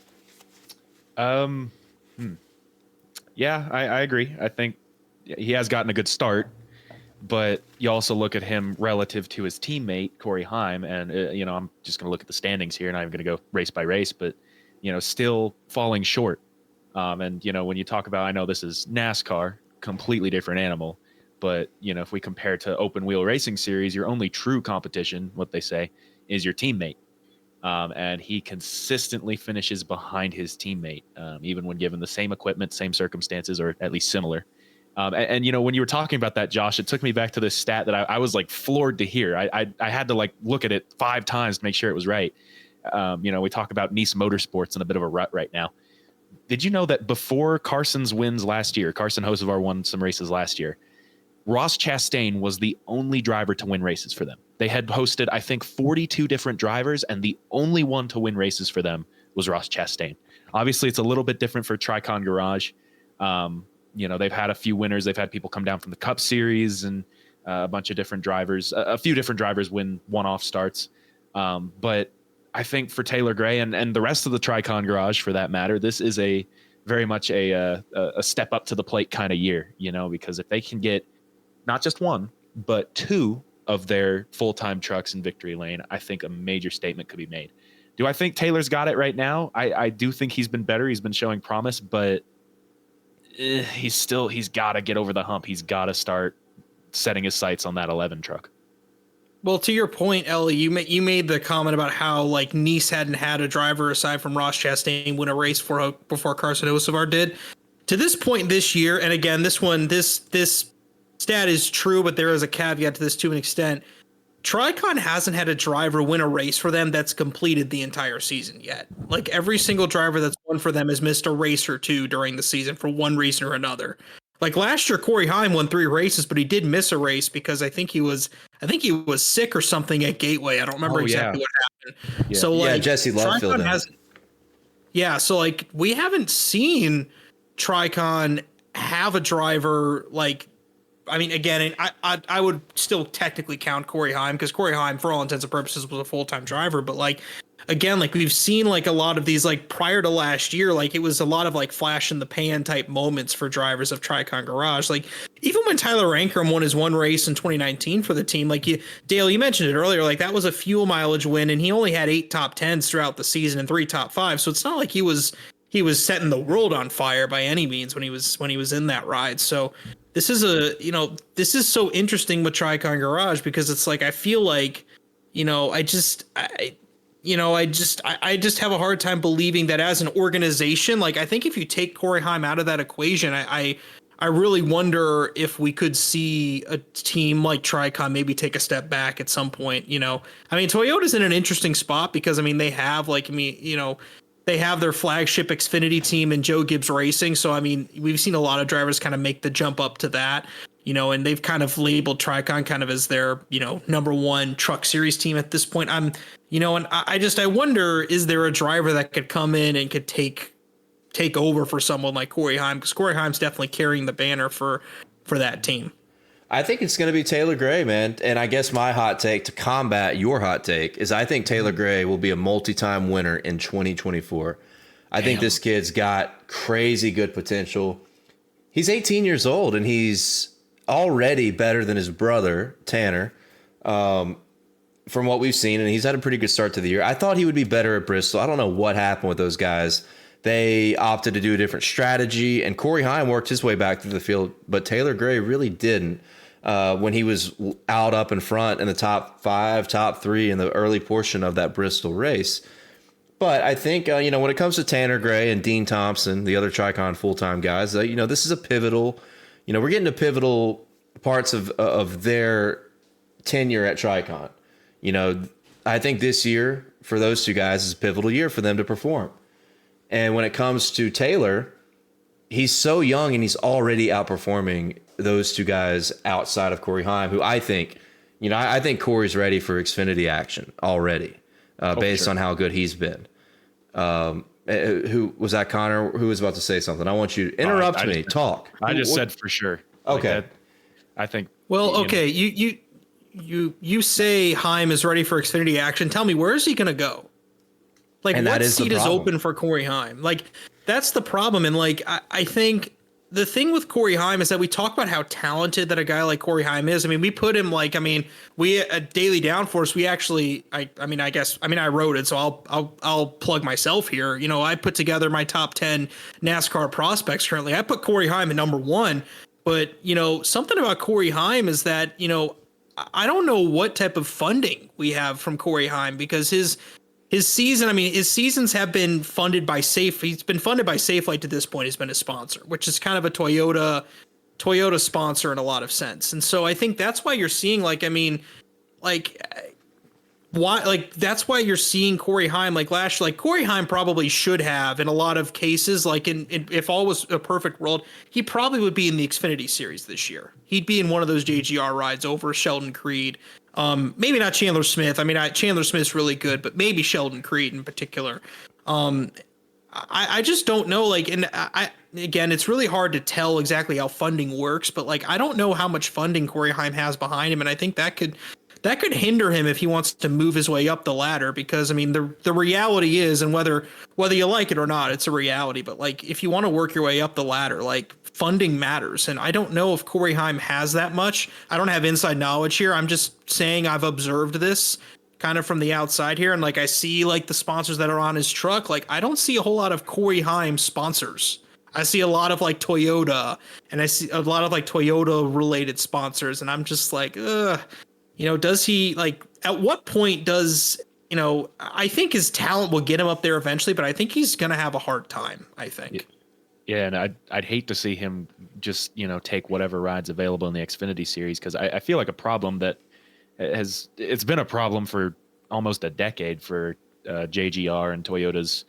Yeah, I agree. I think he has gotten a good start, but you also look at him relative to his teammate, Corey Heim, and, I'm just going to look at the standings here, and I'm going to go race by race, but, still falling short. And, when you talk about, I know this is NASCAR, completely different animal, but, if we compare to open wheel racing series, your only true competition, what they say, is your teammate. And he consistently finishes behind his teammate, even when given the same equipment, same circumstances, or at least similar. And when you were talking about that, Josh, it took me back to this stat that I was like floored to hear. I had to like look at it 5 times to make sure it was right. We talk about Nice Motorsports in a bit of a rut right now. Did you know that before Carson's wins last year, Carson Hocevar won some races last year, Ross Chastain was the only driver to win races for them. They had hosted, I think, 42 different drivers, and the only one to win races for them was Ross Chastain. Obviously, it's a little bit different for TRICON Garage. They've had a few winners. They've had people come down from the Cup Series and a bunch of different drivers. A few different drivers win one-off starts. But I think for Taylor Gray and the rest of the TRICON Garage, for that matter, this is a very much a step up to the plate kind of year, because if they can get not just one, but 2 of their full-time trucks in victory lane, I think a major statement could be made. Do I think Taylor's got it right now? I do think he's been better. He's been showing promise, but he's got to get over the hump. He's got to start setting his sights on that 11 truck. Well, to your point, Elly, you made the comment about how like Nice hadn't had a driver aside from Ross Chastain win a race before Carson Hocevar did. To this point this year, and again, this stat is true, but there is a caveat to this to an extent. TRICON hasn't had a driver win a race for them that's completed the entire season yet. Like every single driver that's won for them has missed a race or 2 during the season for one reason or another. Like last year, Corey Heim won 3 races, but he did miss a race because I think he was sick or something at Gateway. I don't remember exactly what happened. Yeah. So like Jesse Lutfield hasn't. Yeah, so like we haven't seen TRICON have a driver like. I mean, again, I would still technically count Corey Heim because Corey Heim, for all intents and purposes, was a full-time driver. But like, again, like we've seen like a lot of these like prior to last year, like it was a lot of like flash in the pan type moments for drivers of TRICON Garage. Like even when Tyler Ankrum won his one race in 2019 for the team, like Dale, you mentioned it earlier, like that was a fuel mileage win, and he only had 8 top 10s throughout the season and 3 top 5s. So it's not like he was setting the world on fire by any means when he was in that ride. So. This is so interesting with TRICON Garage because it's like I feel like, I just have a hard time believing that as an organization, like I think if you take Corey Heim out of that equation, I really wonder if we could see a team like TRICON maybe take a step back at some point. I mean, Toyota's in an interesting spot because they have they have their flagship Xfinity team and Joe Gibbs Racing. So, I mean, we've seen a lot of drivers kind of make the jump up to that, and they've kind of labeled TRICON kind of as their, number 1 truck series team at this point. And I wonder, is there a driver that could come in and could take over for someone like Corey Heim? Because Corey Heim's definitely carrying the banner for that team. I think it's going to be Taylor Gray, man. And I guess my hot take to combat your hot take is I think Taylor Gray will be a multi-time winner in 2024. I think this kid's got crazy good potential. He's 18 years old and he's already better than his brother, Tanner, from what we've seen. And he's had a pretty good start to the year. I thought he would be better at Bristol. I don't know what happened with those guys. They opted to do a different strategy, and Corey Heim worked his way back through the field, but Taylor Gray really didn't when he was out up in front in the top 5, top 3 in the early portion of that Bristol race. But I think, when it comes to Tanner Gray and Dean Thompson, the other TRICON full-time guys, this is a pivotal, we're getting to pivotal parts of their tenure at TRICON. I think this year for those two guys is a pivotal year for them to perform. And when it comes to Taylor, he's so young and he's already outperforming those two guys outside of Corey Heim, who I think, I think Corey's ready for Xfinity action already, based on how good he's been. Who was that, Connor? Who was about to say something? I want you to interrupt me. Talk. I just said for sure. Okay. I think. Well, okay. You say Heim is ready for Xfinity action. Tell me, where is he going to go? Like, and what seat is open for Corey Heim? Like, that's the problem. And like, I think the thing with Corey Heim is that we talk about how talented that a guy like Corey Heim is. I mean, we put him we at Daily Downforce, we actually, I wrote it, so I'll plug myself here. I put together my top 10 NASCAR prospects currently. I put Corey Heim at number 1, but something about Corey Heim is that, I don't know what type of funding we have from Corey Heim, because his seasons have been funded by Safe. He's been funded by Safelite to this point. He's been a sponsor, which is kind of a Toyota sponsor in a lot of sense. And so I think that's why you're seeing that's why you're seeing Corey Heim last year. Like, Corey Heim probably should have, in a lot of cases, if all was a perfect world, he probably would be in the Xfinity Series this year. He'd be in one of those JGR rides over Sheldon Creed. Maybe not Chandler Smith. Chandler Smith's really good, but maybe Sheldon Creed in particular. I just don't know. Again, it's really hard to tell exactly how funding works, but I don't know how much funding Corey Heim has behind him, and I think that could hinder him if he wants to move his way up the ladder, because the reality is, and whether you like it or not, it's a reality, but if you want to work your way up the ladder, funding matters. And I don't know if Corey Heim has that much. I don't have inside knowledge here. I'm just saying I've observed this kind of from the outside here. And I see the sponsors that are on his truck. I don't see a whole lot of Corey Heim sponsors. I see a lot of Toyota, and I see a lot of Toyota related sponsors. And I'm just does he at what point does, I think his talent will get him up there eventually, but I think he's going to have a hard time, I think. Yeah, and I'd hate to see him just, take whatever rides available in the Xfinity Series, because I feel like a problem that it's been a problem for almost a decade for JGR and Toyota's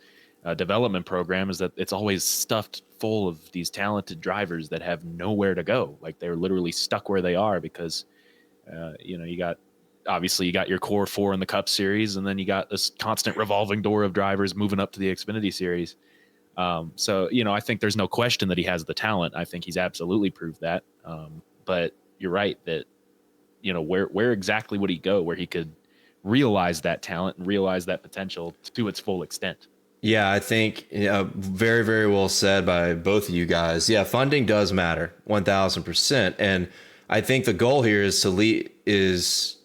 development program, is that it's always stuffed full of these talented drivers that have nowhere to go. They're literally stuck where they are because, you got your core 4 in the Cup Series, and then you got this constant revolving door of drivers moving up to the Xfinity Series. So, I think there's no question that he has the talent. I think he's absolutely proved that. But you're right that, where exactly would he go where he could realize that talent and realize that potential to its full extent? Yeah, I think very, very well said by both of you guys. Yeah, funding does matter 1,000%. And I think the goal here is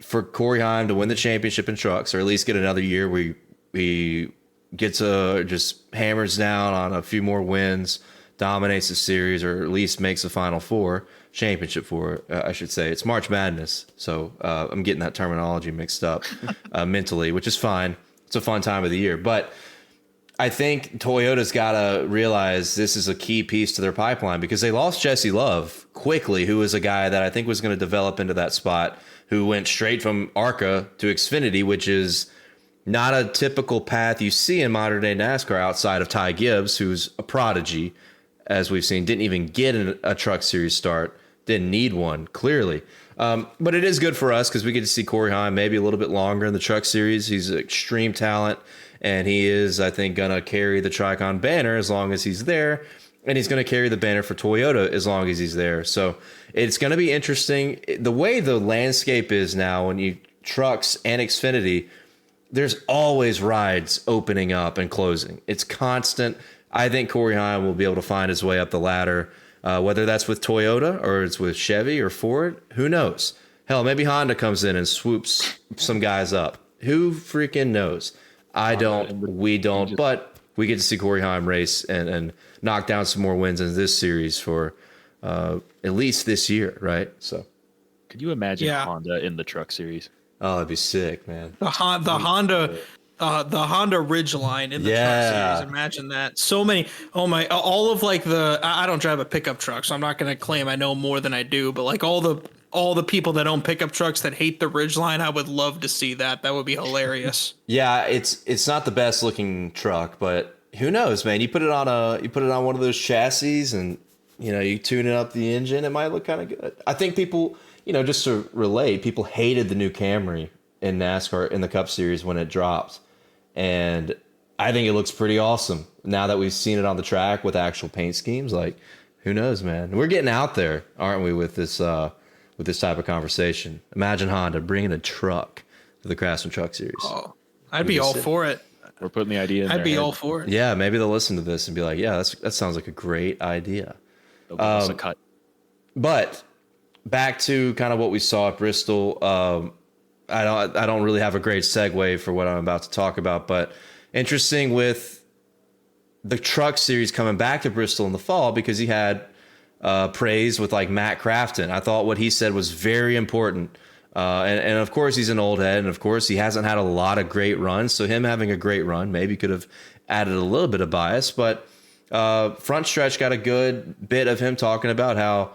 for Corey Heim to win the championship in trucks, or at least get another year where we gets just hammers down on a few more wins, dominates the series, or at least makes the Final Four, championship four, I should say. It's March Madness, so I'm getting that terminology mixed up mentally, which is fine. It's a fun time of the year, but I think Toyota's got to realize this is a key piece to their pipeline, because they lost Jesse Love quickly, who was a guy that I think was going to develop into that spot, who went straight from ARCA to Xfinity, which is not a typical path you see in modern day NASCAR outside of Ty Gibbs, who's a prodigy, as we've seen, didn't even get a Truck Series start, didn't need one, clearly. But it is good for us because we get to see Corey Heim maybe a little bit longer in the Truck Series. He's an extreme talent, and he is, I think, going to carry the TRICON banner as long as he's there. and he's going to carry the banner for Toyota as long as he's there. So it's going to be interesting. The way the landscape is now, when you trucks and Xfinity, there's always rides opening up and closing. It's constant. I think Corey Heim will be able to find his way up the ladder, whether that's with Toyota or it's with Chevy or Ford. Who knows? Hell, maybe Honda comes in and swoops some guys up. Who freaking knows? I don't. We don't. But we get to see Corey Heim race and knock down some more wins in this series for at least this year, right? So, could you imagine Honda in the Truck Series? Oh, that'd be sick, man. The Honda Ridgeline in the Truck Series. Imagine that. So many. Oh my! All of like I don't drive a pickup truck, so I'm not going to claim I know more than I do. But like all the people that own pickup trucks that hate the Ridgeline, I would love to see that. That would be hilarious. Yeah, it's not the best looking truck, but who knows, man? You put it on one of those chassis, and you tune it up the engine. It might look kind of good. I think people, just to relate, people hated the new Camry in NASCAR in the Cup Series when it dropped. And I think it looks pretty awesome now that we've seen it on the track with actual paint schemes. Like, who knows, man? We're getting out there, aren't we, with this type of conversation? Imagine Honda bringing a truck to the Craftsman Truck Series. Oh, I'd be all for it. We're putting the idea in I'd be all for it. Yeah, maybe they'll listen to this and be like, yeah, that sounds like a great idea. They'll give us a cut. But back to kind of what we saw at Bristol. I don't really have a great segue for what I'm about to talk about, but interesting with the Truck Series coming back to Bristol in the fall, because he had praise with like Matt Crafton. I thought what he said was very important. And of course he's an old head, and of course he hasn't had a lot of great runs. So him having a great run maybe could have added a little bit of bias, but front stretch got a good bit of him talking about how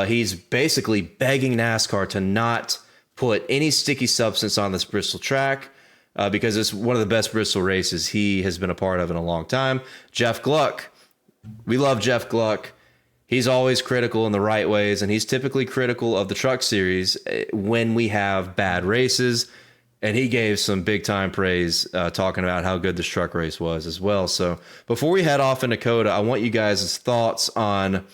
he's basically begging NASCAR to not put any sticky substance on this Bristol track because it's one of the best Bristol races he has been a part of in a long time. Jeff Gluck, we love Jeff Gluck. He's always critical in the right ways, and he's typically critical of the Truck Series when we have bad races. And he gave some big time praise talking about how good this truck race was as well. So before we head off into COTA, I want you guys' thoughts on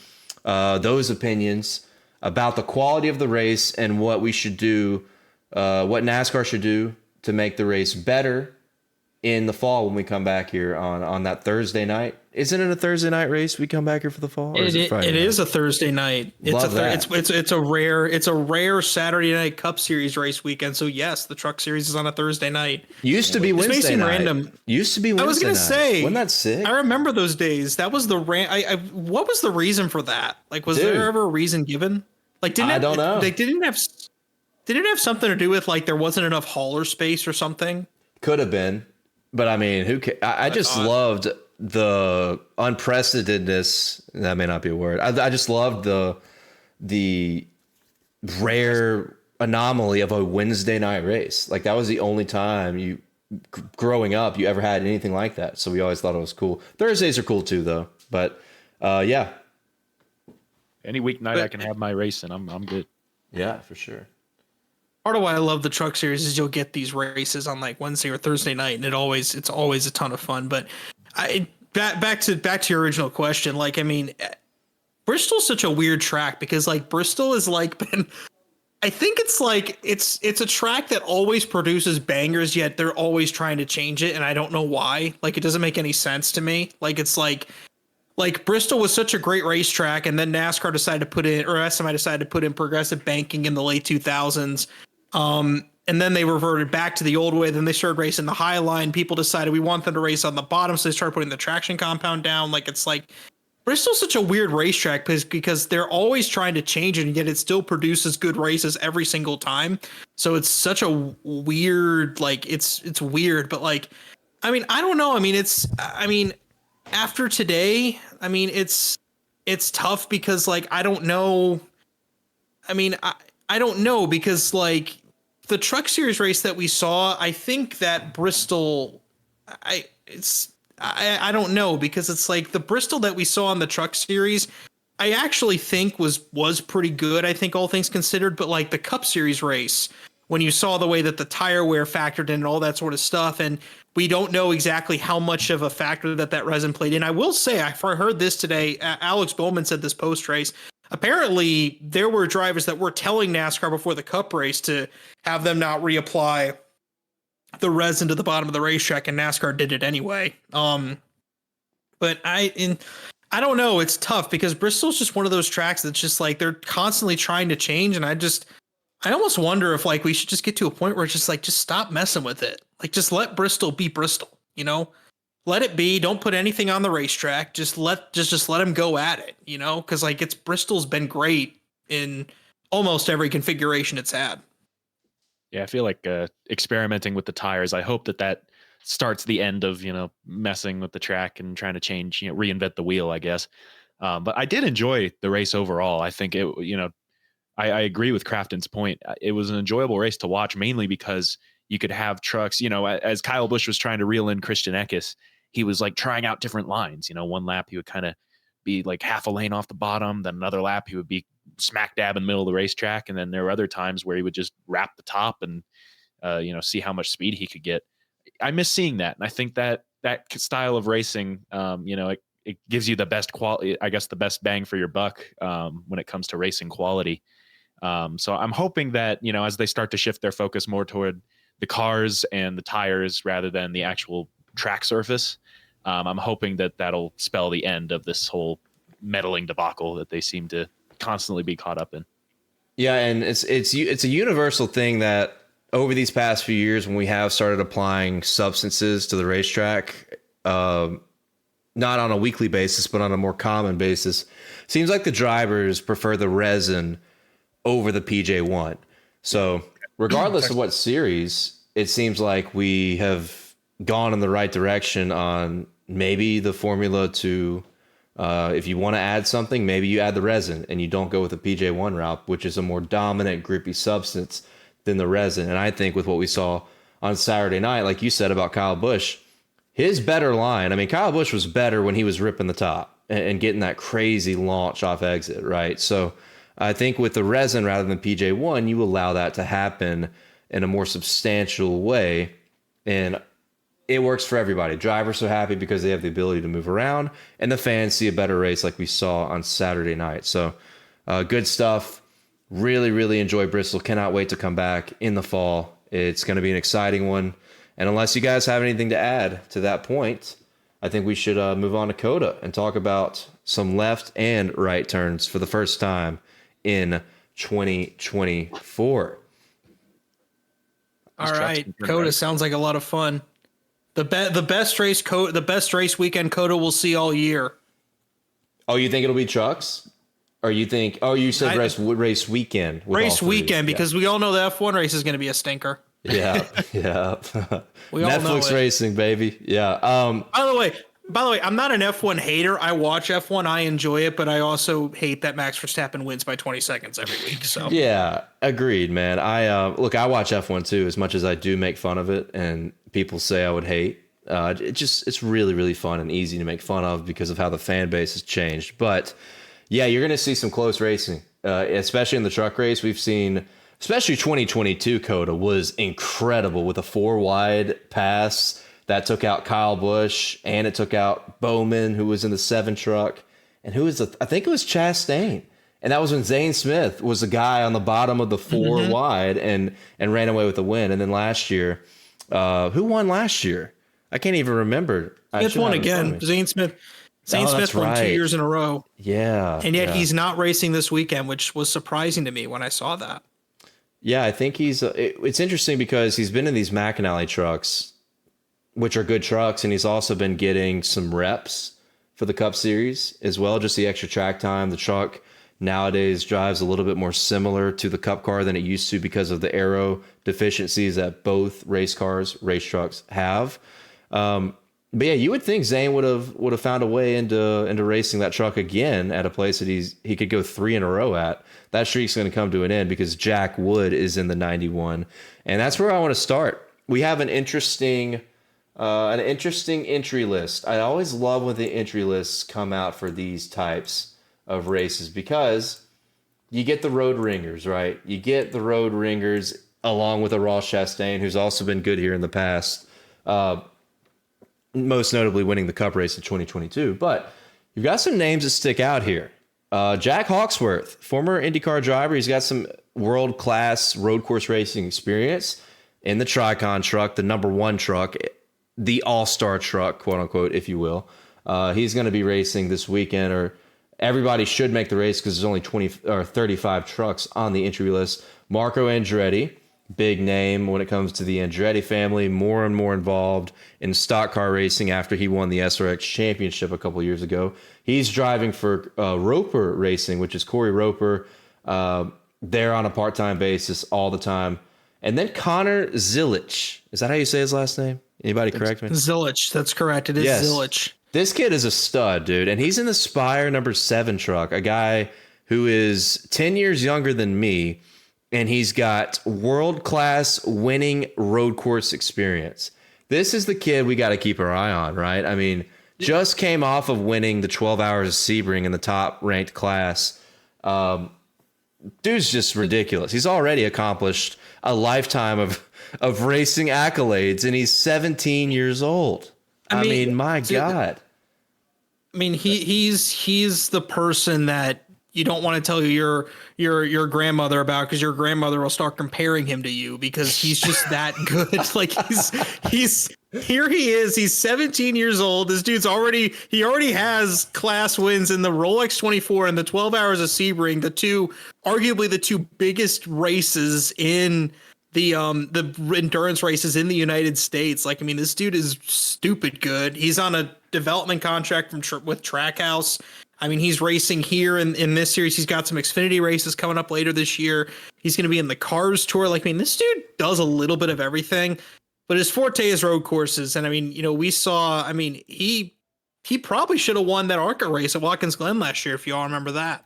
those opinions about the quality of the race and what we should do, what NASCAR should do to make the race better in the fall when we come back here on that Thursday night. Isn't it a Thursday night race? We come back here for the fall. Or is it Friday night? Is a Thursday night. It's a rare Saturday night Cup Series race weekend. So yes, the Truck Series is on a Thursday night. Used to be Wednesday night. Random. Used to be Wednesday night. I was gonna say, wasn't that sick? I remember those days. That was the what was the reason for that? Like, was there ever a reason given? Like, I don't know. Like, did it have something to do with like there wasn't enough hauler space or something? Could have been, but I mean, who? I just loved the unprecedentedness. That may not be a word. I just loved the rare anomaly of a Wednesday night race. Like, that was the only time growing up you ever had anything like that. So we always thought it was cool. Thursdays are cool too, though. But yeah. Any weeknight I can have my race in, I'm good. Yeah, for sure. Part of why I love the Truck Series is you'll get these races on like Wednesday or Thursday night, and it's always a ton of fun. But back to your original question, like, I mean, Bristol's such a weird track because like Bristol is like been, I think it's like it's a track that always produces bangers, yet they're always trying to change it, and I don't know why. Like, it doesn't make any sense to me. Like, it's like Bristol was such a great racetrack, and then NASCAR decided to put in, or SMI decided to put in progressive banking in the late 2000s. And then they reverted back to the old way. Then they started racing the high line. People decided we want them to race on the bottom, so they started putting the traction compound down. Like, it's like Bristol's such a weird racetrack because they're always trying to change it, and yet it still produces good races every single time. So it's such a weird, like, it's weird, but like, I mean, I don't know. I mean, after today, I mean, it's tough because like, I don't know. I mean, I don't know because like the Truck Series race that we saw, I think that Bristol, I don't know because it's like the Bristol that we saw on the Truck Series, I actually think was pretty good. I think all things considered, but like the Cup Series race when you saw the way that the tire wear factored in and all that sort of stuff. And we don't know exactly how much of a factor that resin played in. I will say, I heard this today. Alex Bowman said this post race. Apparently, there were drivers that were telling NASCAR before the Cup race to have them not reapply the resin to the bottom of the racetrack, and NASCAR did it anyway. But I don't know. It's tough because Bristol's just one of those tracks that's just like they're constantly trying to change, and I almost wonder if like we should just get to a point where it's just like just stop messing with it. Like just let Bristol be Bristol, you know? Let it be. Don't put anything on the racetrack. Just let them go at it, you know? Because like Bristol's been great in almost every configuration it's had. Yeah, I feel like experimenting with the tires. I hope that starts the end of, messing with the track and trying to change, reinvent the wheel, I guess. But I did enjoy the race overall. I think it, I agree with Crafton's point. It was an enjoyable race to watch, mainly because you could have trucks, as Kyle Busch was trying to reel in Christian Eckes, he was like trying out different lines. One lap he would kind of be like half a lane off the bottom. Then another lap he would be smack dab in the middle of the racetrack. And then there were other times where he would just wrap the top and, see how much speed he could get. I miss seeing that. And I think that style of racing, it gives you the best quality, I guess the best bang for your buck when it comes to racing quality. So I'm hoping that, as they start to shift their focus more toward the cars and the tires rather than the actual track surface, I'm hoping that that'll spell the end of this whole meddling debacle that they seem to constantly be caught up in. Yeah, and it's a universal thing that over these past few years, when we have started applying substances to the racetrack, not on a weekly basis, but on a more common basis, seems like the drivers prefer the resin over the PJ1. So regardless of what series, it seems like we have gone in the right direction on maybe the formula to, if you want to add something, maybe you add the resin and you don't go with the PJ1 route, which is a more dominant grippy substance than the resin. And I think with what we saw on Saturday night, like you said about Kyle Busch, his better line, I mean, Kyle Busch was better when he was ripping the top and getting that crazy launch off exit, right? So I think with the resin rather than PJ1, you allow that to happen in a more substantial way. And it works for everybody. Drivers are happy because they have the ability to move around, and the fans see a better race like we saw on Saturday night. So good stuff. Really, really enjoy Bristol. Cannot wait to come back in the fall. It's going to be an exciting one. And unless you guys have anything to add to that point, I think we should move on to COTA and talk about some left and right turns for the first time in 2024. All right, COTA sounds like a lot of fun. The best race weekend COTA we'll see all year. Oh, you think it'll be trucks? Or you think? Oh, you said race weekend. Race weekend, because we all know the F1 race is going to be a stinker. Yeah, yeah. We all know Netflix it. racing, baby. Yeah. By the way, I'm not an F1 hater. I watch F1. I enjoy it, but I also hate that Max Verstappen wins by 20 seconds every week. So yeah, agreed, man. I watch F1 too, as much as I do make fun of it, and people say I would hate. It's really, really fun and easy to make fun of because of how the fan base has changed. But yeah, you're going to see some close racing, especially in the truck race. We've seen, especially 2022 COTA was incredible with a 4-wide pass that took out Kyle Busch, and it took out Bowman, who was in the 7 truck, and I think it was Chastain. And that was when Zane Smith was the guy on the bottom of the 4 wide and ran away with the win. And then last year, who won last year? I can't even remember. Smith won again. Zane Smith won 2 years in a row. Yeah. And yet he's not racing this weekend, which was surprising to me when I saw that. Yeah, I think it's interesting because he's been in these McAnally trucks, which are good trucks, and he's also been getting some reps for the Cup Series as well, just the extra track time. The truck nowadays drives a little bit more similar to the Cup car than it used to because of the aero deficiencies that both race trucks have. But yeah, you would think Zane would have found a way into racing that truck again at a place that he could go 3 in a row at. That streak's going to come to an end because Jack Wood is in the 91, and that's where I want to start. We have an interesting entry list. I always love when the entry lists come out for these types of races because you get the road ringers, right? You get the road ringers along with a Ross Chastain, who's also been good here in the past, most notably winning the Cup race in 2022. But you've got some names that stick out here. Jack Hawksworth, former IndyCar driver. He's got some world-class road course racing experience in the TRICON truck, the #1 truck, the all-star truck, quote-unquote, if you will. He's going to be racing this weekend, or everybody should make the race because there's only 35 trucks on the entry list. Marco Andretti, big name when it comes to the Andretti family, more and more involved in stock car racing after he won the SRX championship a couple years ago. He's driving for Roper Racing, which is Corey Roper. They're on a part-time basis all the time. And then Connor Zilic. Is that how you say his last name? Anybody correct me? Zilic. That's correct. It is yes. Zilic. This kid is a stud, dude. And he's in the Spire #7 truck, a guy who is 10 years younger than me. And he's got world-class winning road course experience. This is the kid we got to keep our eye on, right? I mean, just came off of winning the 12 Hours of Sebring in the top-ranked class. Dude's just ridiculous. He's already accomplished a lifetime of racing accolades, and he's 17 years old. I mean my God. I mean, he's the person that you don't want to tell your grandmother about, because your grandmother will start comparing him to you because he's just that good. Like he's here he is. He's 17 years old. This dude's already has class wins in the Rolex 24 and the 12 Hours of Sebring, arguably the two biggest races in the endurance races in the United States. Like, I mean, this dude is stupid good. He's on a development contract with Trackhouse. I mean, he's racing here in this series. He's got some Xfinity races coming up later this year. He's going to be in the Cars Tour. Like, I mean, this dude does a little bit of everything, but his forte is road courses. And I mean, we saw, I mean, he probably should have won that ARCA race at Watkins Glen last year, if you all remember that.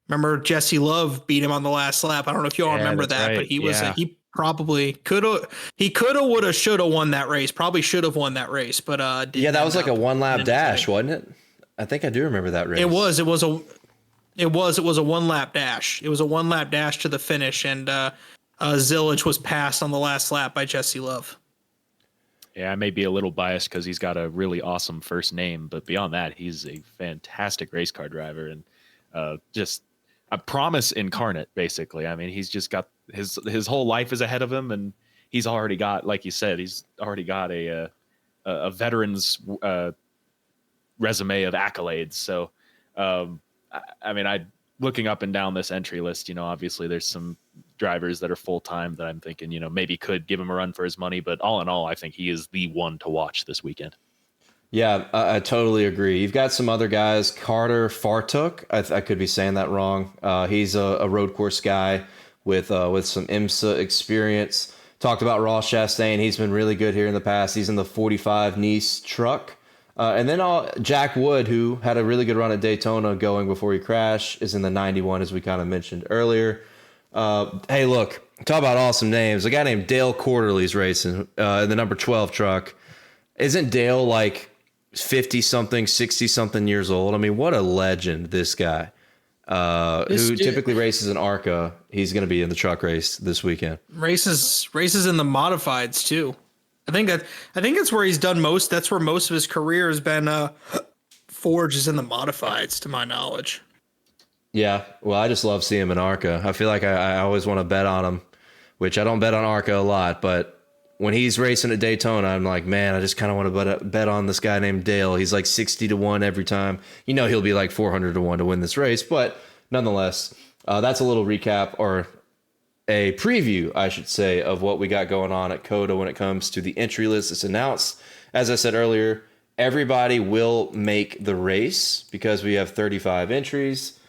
Remember Jesse Love beat him on the last lap. I don't know if you all remember that, right. But he probably could have, would have, should have won that race. Probably should have won that race, but that was like a 1-lap dash, wasn't it? I think I do remember that race. It was a 1-lap dash. It was a 1-lap dash to the finish, and Zilic was passed on the last lap by Jesse Love. Yeah, I may be a little biased because he's got a really awesome first name, but beyond that, he's a fantastic race car driver and just a promise incarnate, basically. I mean, he's just got his whole life is ahead of him, and he's already got, like you said, he's already got a veteran's resume of accolades. So, I mean, looking up and down this entry list, obviously there's some drivers that are full-time that I'm thinking, maybe could give him a run for his money, but all in all, I think he is the one to watch this weekend. Yeah, I totally agree. You've got some other guys. Carter Fartuk, I could be saying that wrong. He's a road course guy with some IMSA experience. Talked about Ross Chastain. He's been really good here in the past. He's in the 45 Nice truck. And then Jack Wood, who had a really good run at Daytona going before he crashed, is in the 91, as we kind of mentioned earlier. Hey, look, talk about awesome names. A guy named Dale Quarterly's racing in the number 12 truck. Isn't Dale like 50-something, 60-something years old? I mean, what a legend, this guy. Typically races in ARCA. He's going to be in the truck race this weekend. Races in the modifieds, too. I think that's where he's done most. That's where most of his career has been forged, is in the modifieds, to my knowledge. Yeah, well, I just love seeing him in ARCA. I feel like I always want to bet on him, which I don't bet on ARCA a lot, but when he's racing at Daytona, I'm like, man, I just kind of want to bet on this guy named Dale. He's like 60-1 every time. He'll be like 400-1 to win this race, but nonetheless, that's a little recap, or a preview, I should say, of what we got going on at COTA when it comes to the entry list. It's announced, as I said earlier, everybody will make the race because we have 35 entries,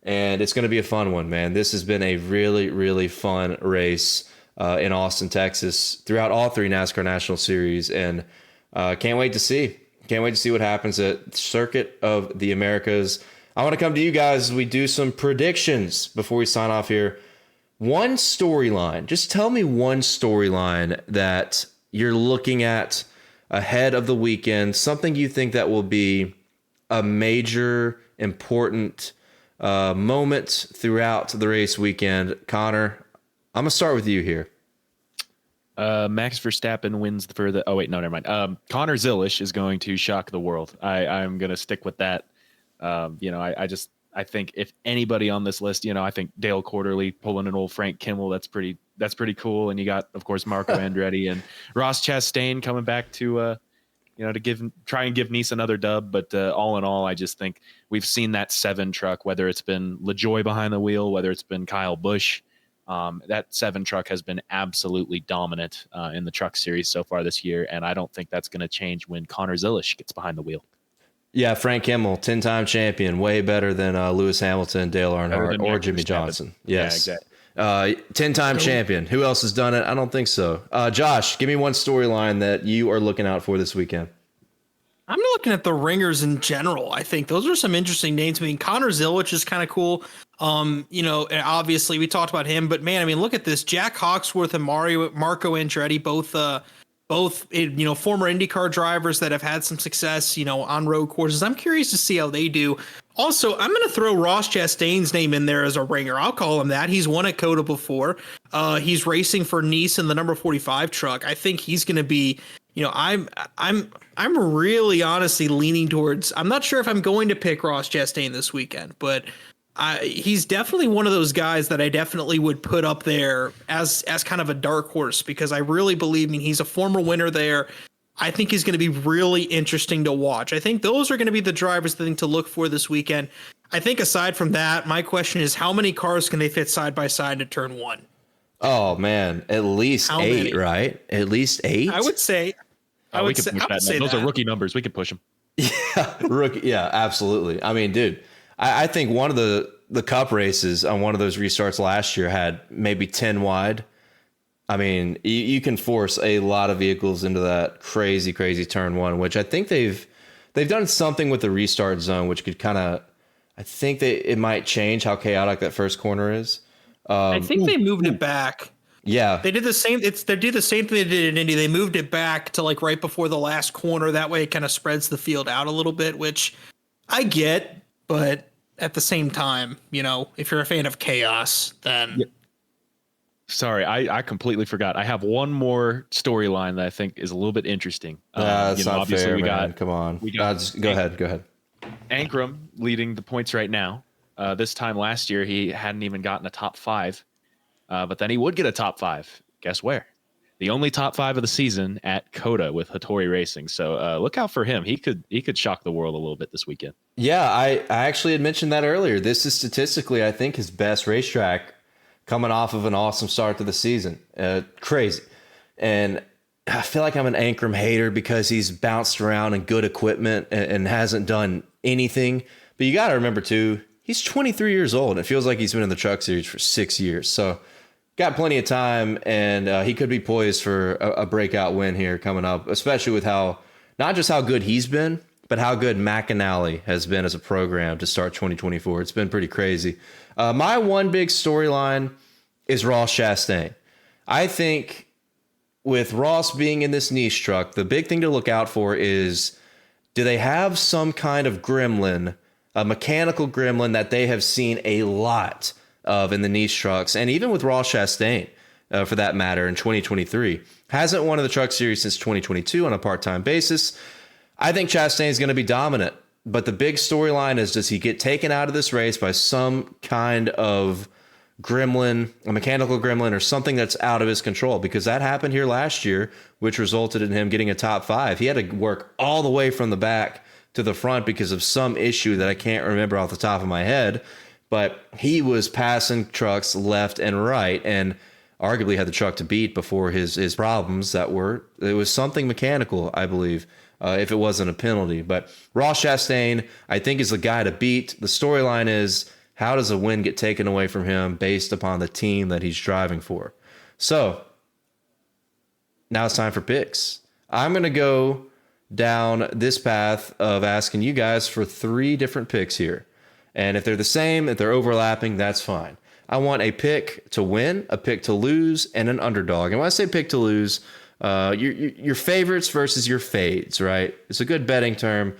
and it's going to be a fun one, man. This has been a really, really fun race in Austin, Texas, throughout all three NASCAR National Series, and can't wait to see. Can't wait to see what happens at Circuit of the Americas. I want to come to you guys as we do some predictions before we sign off here. One storyline. Just tell me one storyline that you're looking at ahead of the weekend, something you think that will be a major, important moment throughout the race weekend. Connor, I'm gonna start with you here. Max Verstappen wins the further. Oh wait, no, never mind. Connor Zilisch is going to shock the world. I'm going to stick with that. I think if anybody on this list, I think Dale Quarterly pulling an old Frank Kimmel, that's pretty cool. And you got, of course, Marco Andretti and Ross Chastain coming back to try and give Nice another dub. But all in all, I just think we've seen that 7 truck, whether it's been LaJoie behind the wheel, whether it's been Kyle Busch. That 7 truck has been absolutely dominant in the truck series so far this year, and I don't think that's going to change when Connor Zilisch gets behind the wheel. Yeah, Frank Kimmel, 10-time champion, way better than Lewis Hamilton, Dale Earnhardt, or Jimmy Johnson. Yes. Yeah, exactly. 10-time champion. Who else has done it? I don't think so. Josh, give me one storyline that you are looking out for this weekend. I'm looking at the ringers in general. I think those are some interesting names. I mean, Connor Zilisch is kind of cool. And obviously we talked about him, but man, I mean, look at this. Jack Hawksworth and Marco Andretti, both former IndyCar drivers that have had some success, on road courses. I'm curious to see how they do. Also, I'm going to throw Ross Chastain's name in there as a ringer. I'll call him that. He's won at COTA before. He's racing for Nice in the number 45 truck. I think he's going to be, I'm really honestly leaning towards, I'm not sure if I'm going to pick Ross Chastain this weekend, but he's definitely one of those guys that I definitely would put up there as kind of a dark horse, because I really believe he's a former winner there. I think he's going to be really interesting to watch. I think those are going to be the drivers to look for this weekend. I think aside from that, my question is, how many cars can they fit side by side to turn 1? Oh man, at least 8, right? At least 8. I would say. Those are rookie numbers. We could push them. Yeah, rookie. Yeah, absolutely. I mean, dude, I think one of the Cup races on one of those restarts last year had maybe 10 wide. I mean, you can force a lot of vehicles into that crazy turn 1, which I think they've done something with the restart zone, which could kind of, I think it might change how chaotic that first corner is. I think they moved it back. Yeah, they did the same. They did the same thing they did in Indy. They moved it back to like right before the last corner. That way, it kind of spreads the field out a little bit, which I get. But at the same time, if you're a fan of chaos, then. Yeah. Sorry, I completely forgot. I have one more storyline that I think is a little bit interesting. That's not fair, man. Come on. Go ahead. Ankrum leading the points right now. This time last year, he hadn't even gotten a top 5. But then he would get a top 5. Guess where? The only top 5 of the season at COTA with Hattori Racing. So look out for him. He could shock the world a little bit this weekend. Yeah, I actually had mentioned that earlier. This is statistically, I think, his best racetrack coming off of an awesome start to the season. Crazy. And I feel like I'm an Ankrum hater because he's bounced around in good equipment and hasn't done anything. But you got to remember, too, he's 23 years old. It feels like he's been in the Truck Series for 6 years. So got plenty of time, and he could be poised for a breakout win here coming up, especially with not just how good he's been, but how good McAnally has been as a program to start 2024. It's been pretty crazy. My one big storyline is Ross Chastain. I think with Ross being in this niche truck, the big thing to look out for is, do they have some kind of gremlin, a mechanical gremlin that they have seen a lot of in the niche trucks, and even with Ross Chastain, for that matter, in 2023. Hasn't won in the Truck Series since 2022 on a part-time basis. I think Chastain is going to be dominant, but the big storyline is, does he get taken out of this race by some kind of gremlin, a mechanical gremlin, or something that's out of his control? Because that happened here last year, which resulted in him getting a top 5. He had to work all the way from the back to the front because of some issue that I can't remember off the top of my head. But he was passing trucks left and right, and arguably had the truck to beat before his problems it was something mechanical, I believe, if it wasn't a penalty. But Ross Chastain, I think, is the guy to beat. The storyline is, how does a win get taken away from him based upon the team that he's driving for? So now it's time for picks. I'm going to go down this path of asking you guys for 3 different picks here. And if they're the same, if they're overlapping, that's fine. I want a pick to win, a pick to lose, and an underdog. And when I say pick to lose, your favorites versus your fades, right? It's a good betting term.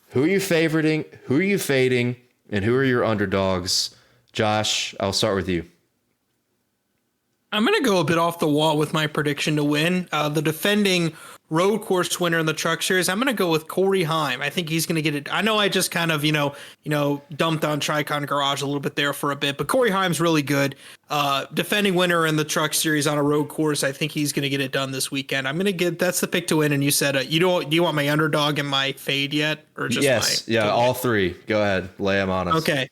Who are you favoriting? Who are you fading? And who are your underdogs? Josh, I'll start with you. I'm going to go a bit off the wall with my prediction to win. The defending road course winner in the Truck Series, I'm going to go with Corey Heim. I think he's going to get it. I know I just kind of, dumped on TRICON Garage a little bit there for a bit, but Corey Heim's really good. Defending winner in the Truck Series on a road course, I think he's going to get it done this weekend. That's the pick to win. And you said, do you want my underdog and my fade yet? Or just yes. Yeah, all three. Go ahead. Lay them on us. Okay.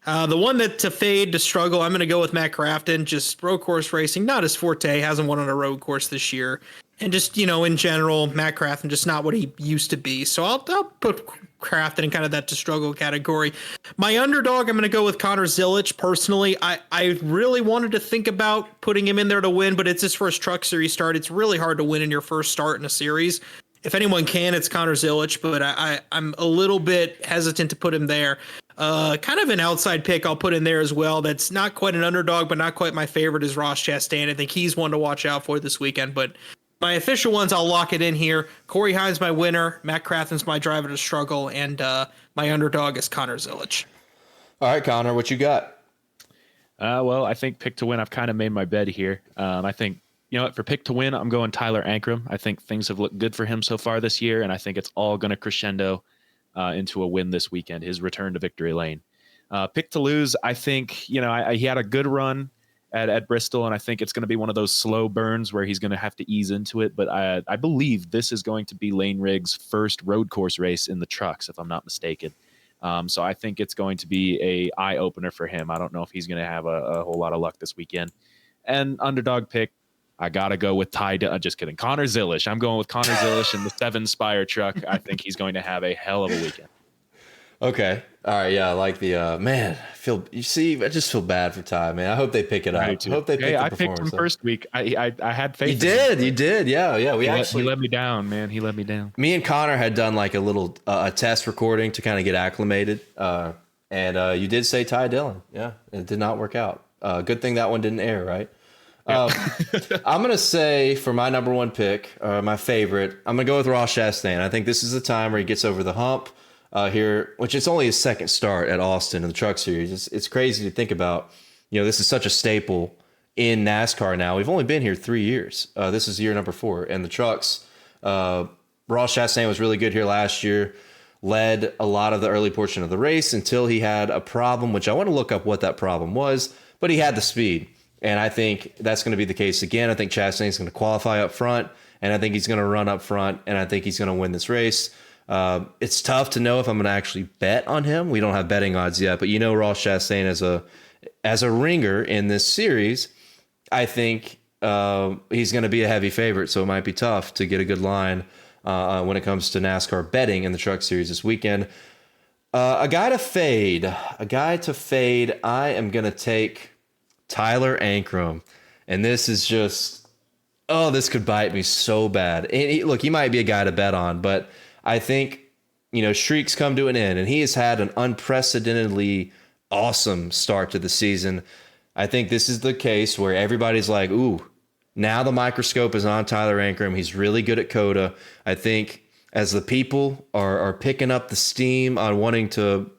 The one that to fade, to struggle, I'm going to go with Matt Crafton. Just road course racing, not his forte. Hasn't won on a road course this year. And just, in general, Matt Crafton, just not what he used to be. So I'll put Crafton in kind of that to struggle category. My underdog, I'm going to go with Connor Zilic. Personally, I really wanted to think about putting him in there to win, but it's his first Truck Series start. It's really hard to win in your first start in a series. If anyone can, it's Connor Zilic, but I'm a little bit hesitant to put him there. Kind of an outside pick I'll put in there as well. That's not quite an underdog, but not quite my favorite is Ross Chastain. I think he's one to watch out for this weekend, but my official ones, I'll lock it in here. Corey Heim's my winner. Matt Crafton's my driver to struggle, and my underdog is Connor Zilic. All right, Connor, what you got? Well, I think pick to win. I've kind of made my bed here. I think, for pick to win, I'm going Tyler Ankrum. I think things have looked good for him so far this year, and I think it's all going to crescendo into a win this weekend, his return to victory lane. Pick to lose, I think, he had a good run at Bristol, and I think it's going to be one of those slow burns where he's going to have to ease into it. But I believe this is going to be Lane Riggs' first road course race in the trucks, if I'm not mistaken. So I think it's going to be a eye opener for him. I don't know if he's going to have a whole lot of luck this weekend. And underdog pick, I got to go with just kidding. Connor Zilic. I'm going with Connor Zilic in the 7 Spire truck. I think he's going to have a hell of a weekend. Okay. All right. Yeah. I like the, man, I just feel bad for Ty, man. I hope they pick it up. I hope they pick the I performance picked him first week. I had faith. You did. Yeah. He let me down, man. He let me down. Me and Connor had done like a little a test recording to kind of get acclimated. And you did say Ty Dillon. Yeah. It did not work out. Good thing that one didn't air, right? I'm going to say for my number one pick, my favorite, I'm going to go with Ross Chastain. I think this is the time where he gets over the hump here, which is only his second start at Austin in the Truck Series. It's crazy to think about. This is such a staple in NASCAR now. We've only been here 3 years. This is year number 4. And the trucks, Ross Chastain was really good here last year, led a lot of the early portion of the race until he had a problem, which I want to look up what that problem was, but he had the speed. And I think that's going to be the case again. I think Chastain's going to qualify up front, and I think he's going to run up front, and I think he's going to win this race. It's tough to know if I'm going to actually bet on him. We don't have betting odds yet, but Ross Chastain as a ringer in this series, I think he's going to be a heavy favorite, so it might be tough to get a good line when it comes to NASCAR betting in the Truck Series this weekend. A guy to fade, I am going to take Tyler Ankrum, and this is just, this could bite me so bad. And look, he might be a guy to bet on, but I think, streaks come to an end, and he has had an unprecedentedly awesome start to the season. I think this is the case where everybody's like, ooh, now the microscope is on Tyler Ankrum. He's really good at COTA. I think as the people are picking up the steam on wanting to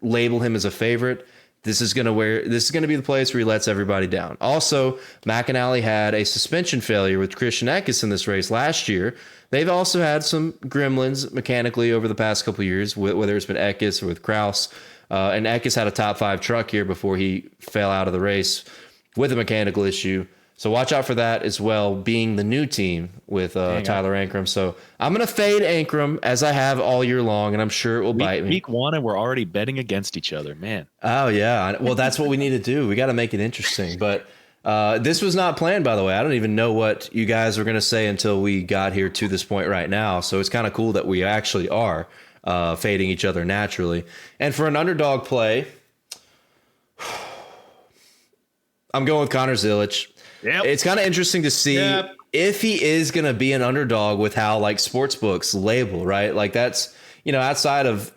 label him as a favorite, this is going to be the place where he lets everybody down. Also, McAnally had a suspension failure with Christian Eckes in this race last year. They've also had some gremlins mechanically over the past couple of years, whether it's been Eckes or with Kraus. And Eckes had a top 5 truck here before he fell out of the race with a mechanical issue. So watch out for that as well, being the new team with Tyler Ankrum. So I'm going to fade Ankrum as I have all year long, and I'm sure it will bite me. Week 1, and we're already betting against each other, man. Oh, yeah. Well, that's what we need to do. We got to make it interesting. But this was not planned, by the way. I don't even know what you guys were going to say until we got here to this point right now. So it's kind of cool that we actually are fading each other naturally. And for an underdog play, I'm going with Connor Zilic. Yep. It's kind of interesting to see if he is going to be an underdog with how like sports books label, right? Like that's, outside of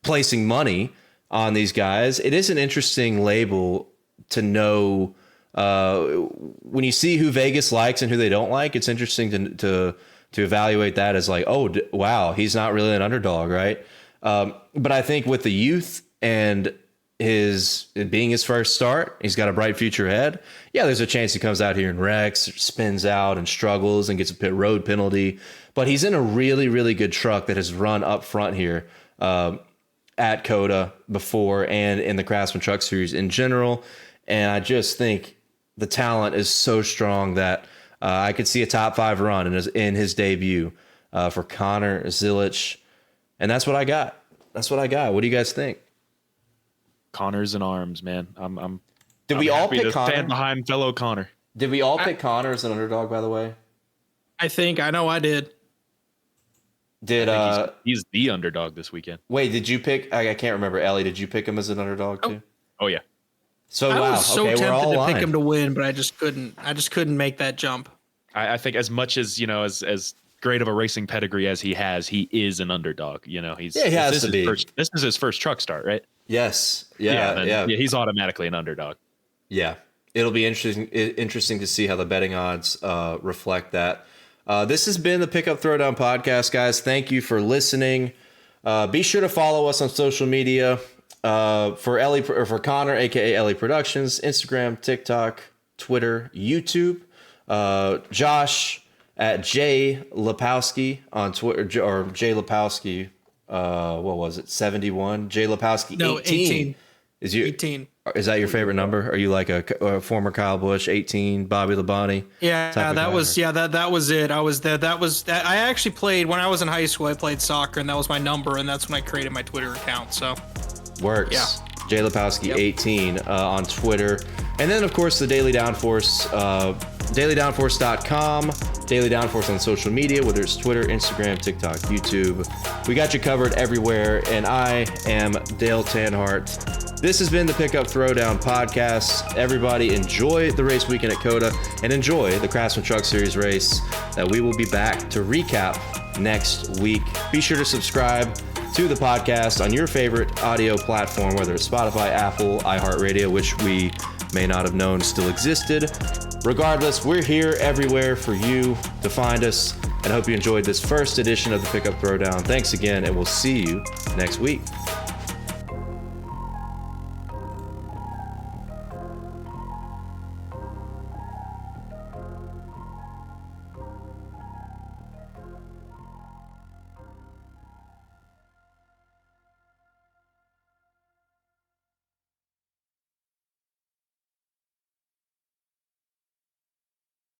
placing money on these guys, it is an interesting label to know when you see who Vegas likes and who they don't like. It's interesting to evaluate that as like, oh, wow, he's not really an underdog, right? But I think with the youth and being his first start, he's got a bright future ahead. Yeah, there's a chance he comes out here and wrecks, spins out and struggles and gets a pit road penalty. But he's in a really, really good truck that has run up front here at COTA before and in the Craftsman Truck Series in general. And I just think the talent is so strong that I could see a top 5 run in his debut for Connor Zilich. And that's what I got. What do you guys think? Connor's in arms, man. Did we all pick Connor? Stand behind fellow Connor. Did we all pick Connor as an underdog, by the way? I know I did. He's the underdog this weekend. Wait, did you pick? I can't remember. Ellie, did you pick him as an underdog too? Oh yeah. So I wow. was so okay, tempted we're all to aligned. pick him to win, but I just couldn't make that jump. I think as much as as great of a racing pedigree as he has, he is an underdog. He has to be. This is his first truck start, right? Yes. Yeah. He's automatically an underdog. Yeah. It'll be interesting to see how the betting odds reflect that. This has been the Pickup Throwdown podcast, guys. Thank you for listening. Be sure to follow us on social media for Connor, aka Elly Productions, Instagram, TikTok, Twitter, YouTube. Josh at J Lipowski on Twitter, or J Lipowski. What was it? 71. J Lipowski. No, 18. Is you 18? Is that your favorite number? Are you like a former Kyle Busch, 18, Bobby Labonte? Yeah, that was it. I actually played when I was in high school. I played soccer, and that was my number, and that's when I created my Twitter account. So works. Yeah. J Lipowski 18 on Twitter, and then of course the Daily Downforce, dailydownforce.com, Daily Downforce on social media, whether it's Twitter, Instagram, TikTok, YouTube. We got you covered everywhere, and I am Dale Tanhardt. This has been the Pickup Throwdown podcast. Everybody enjoy the race weekend at COTA and enjoy the Craftsman Truck Series race that we will be back to recap next week. Be sure to subscribe to the podcast on your favorite audio platform, whether it's Spotify, Apple, iHeartRadio, which we may not have known still existed. Regardless, we're here everywhere for you to find us, and I hope you enjoyed this first edition of the Pickup Throwdown. Thanks again, and we'll see you next week.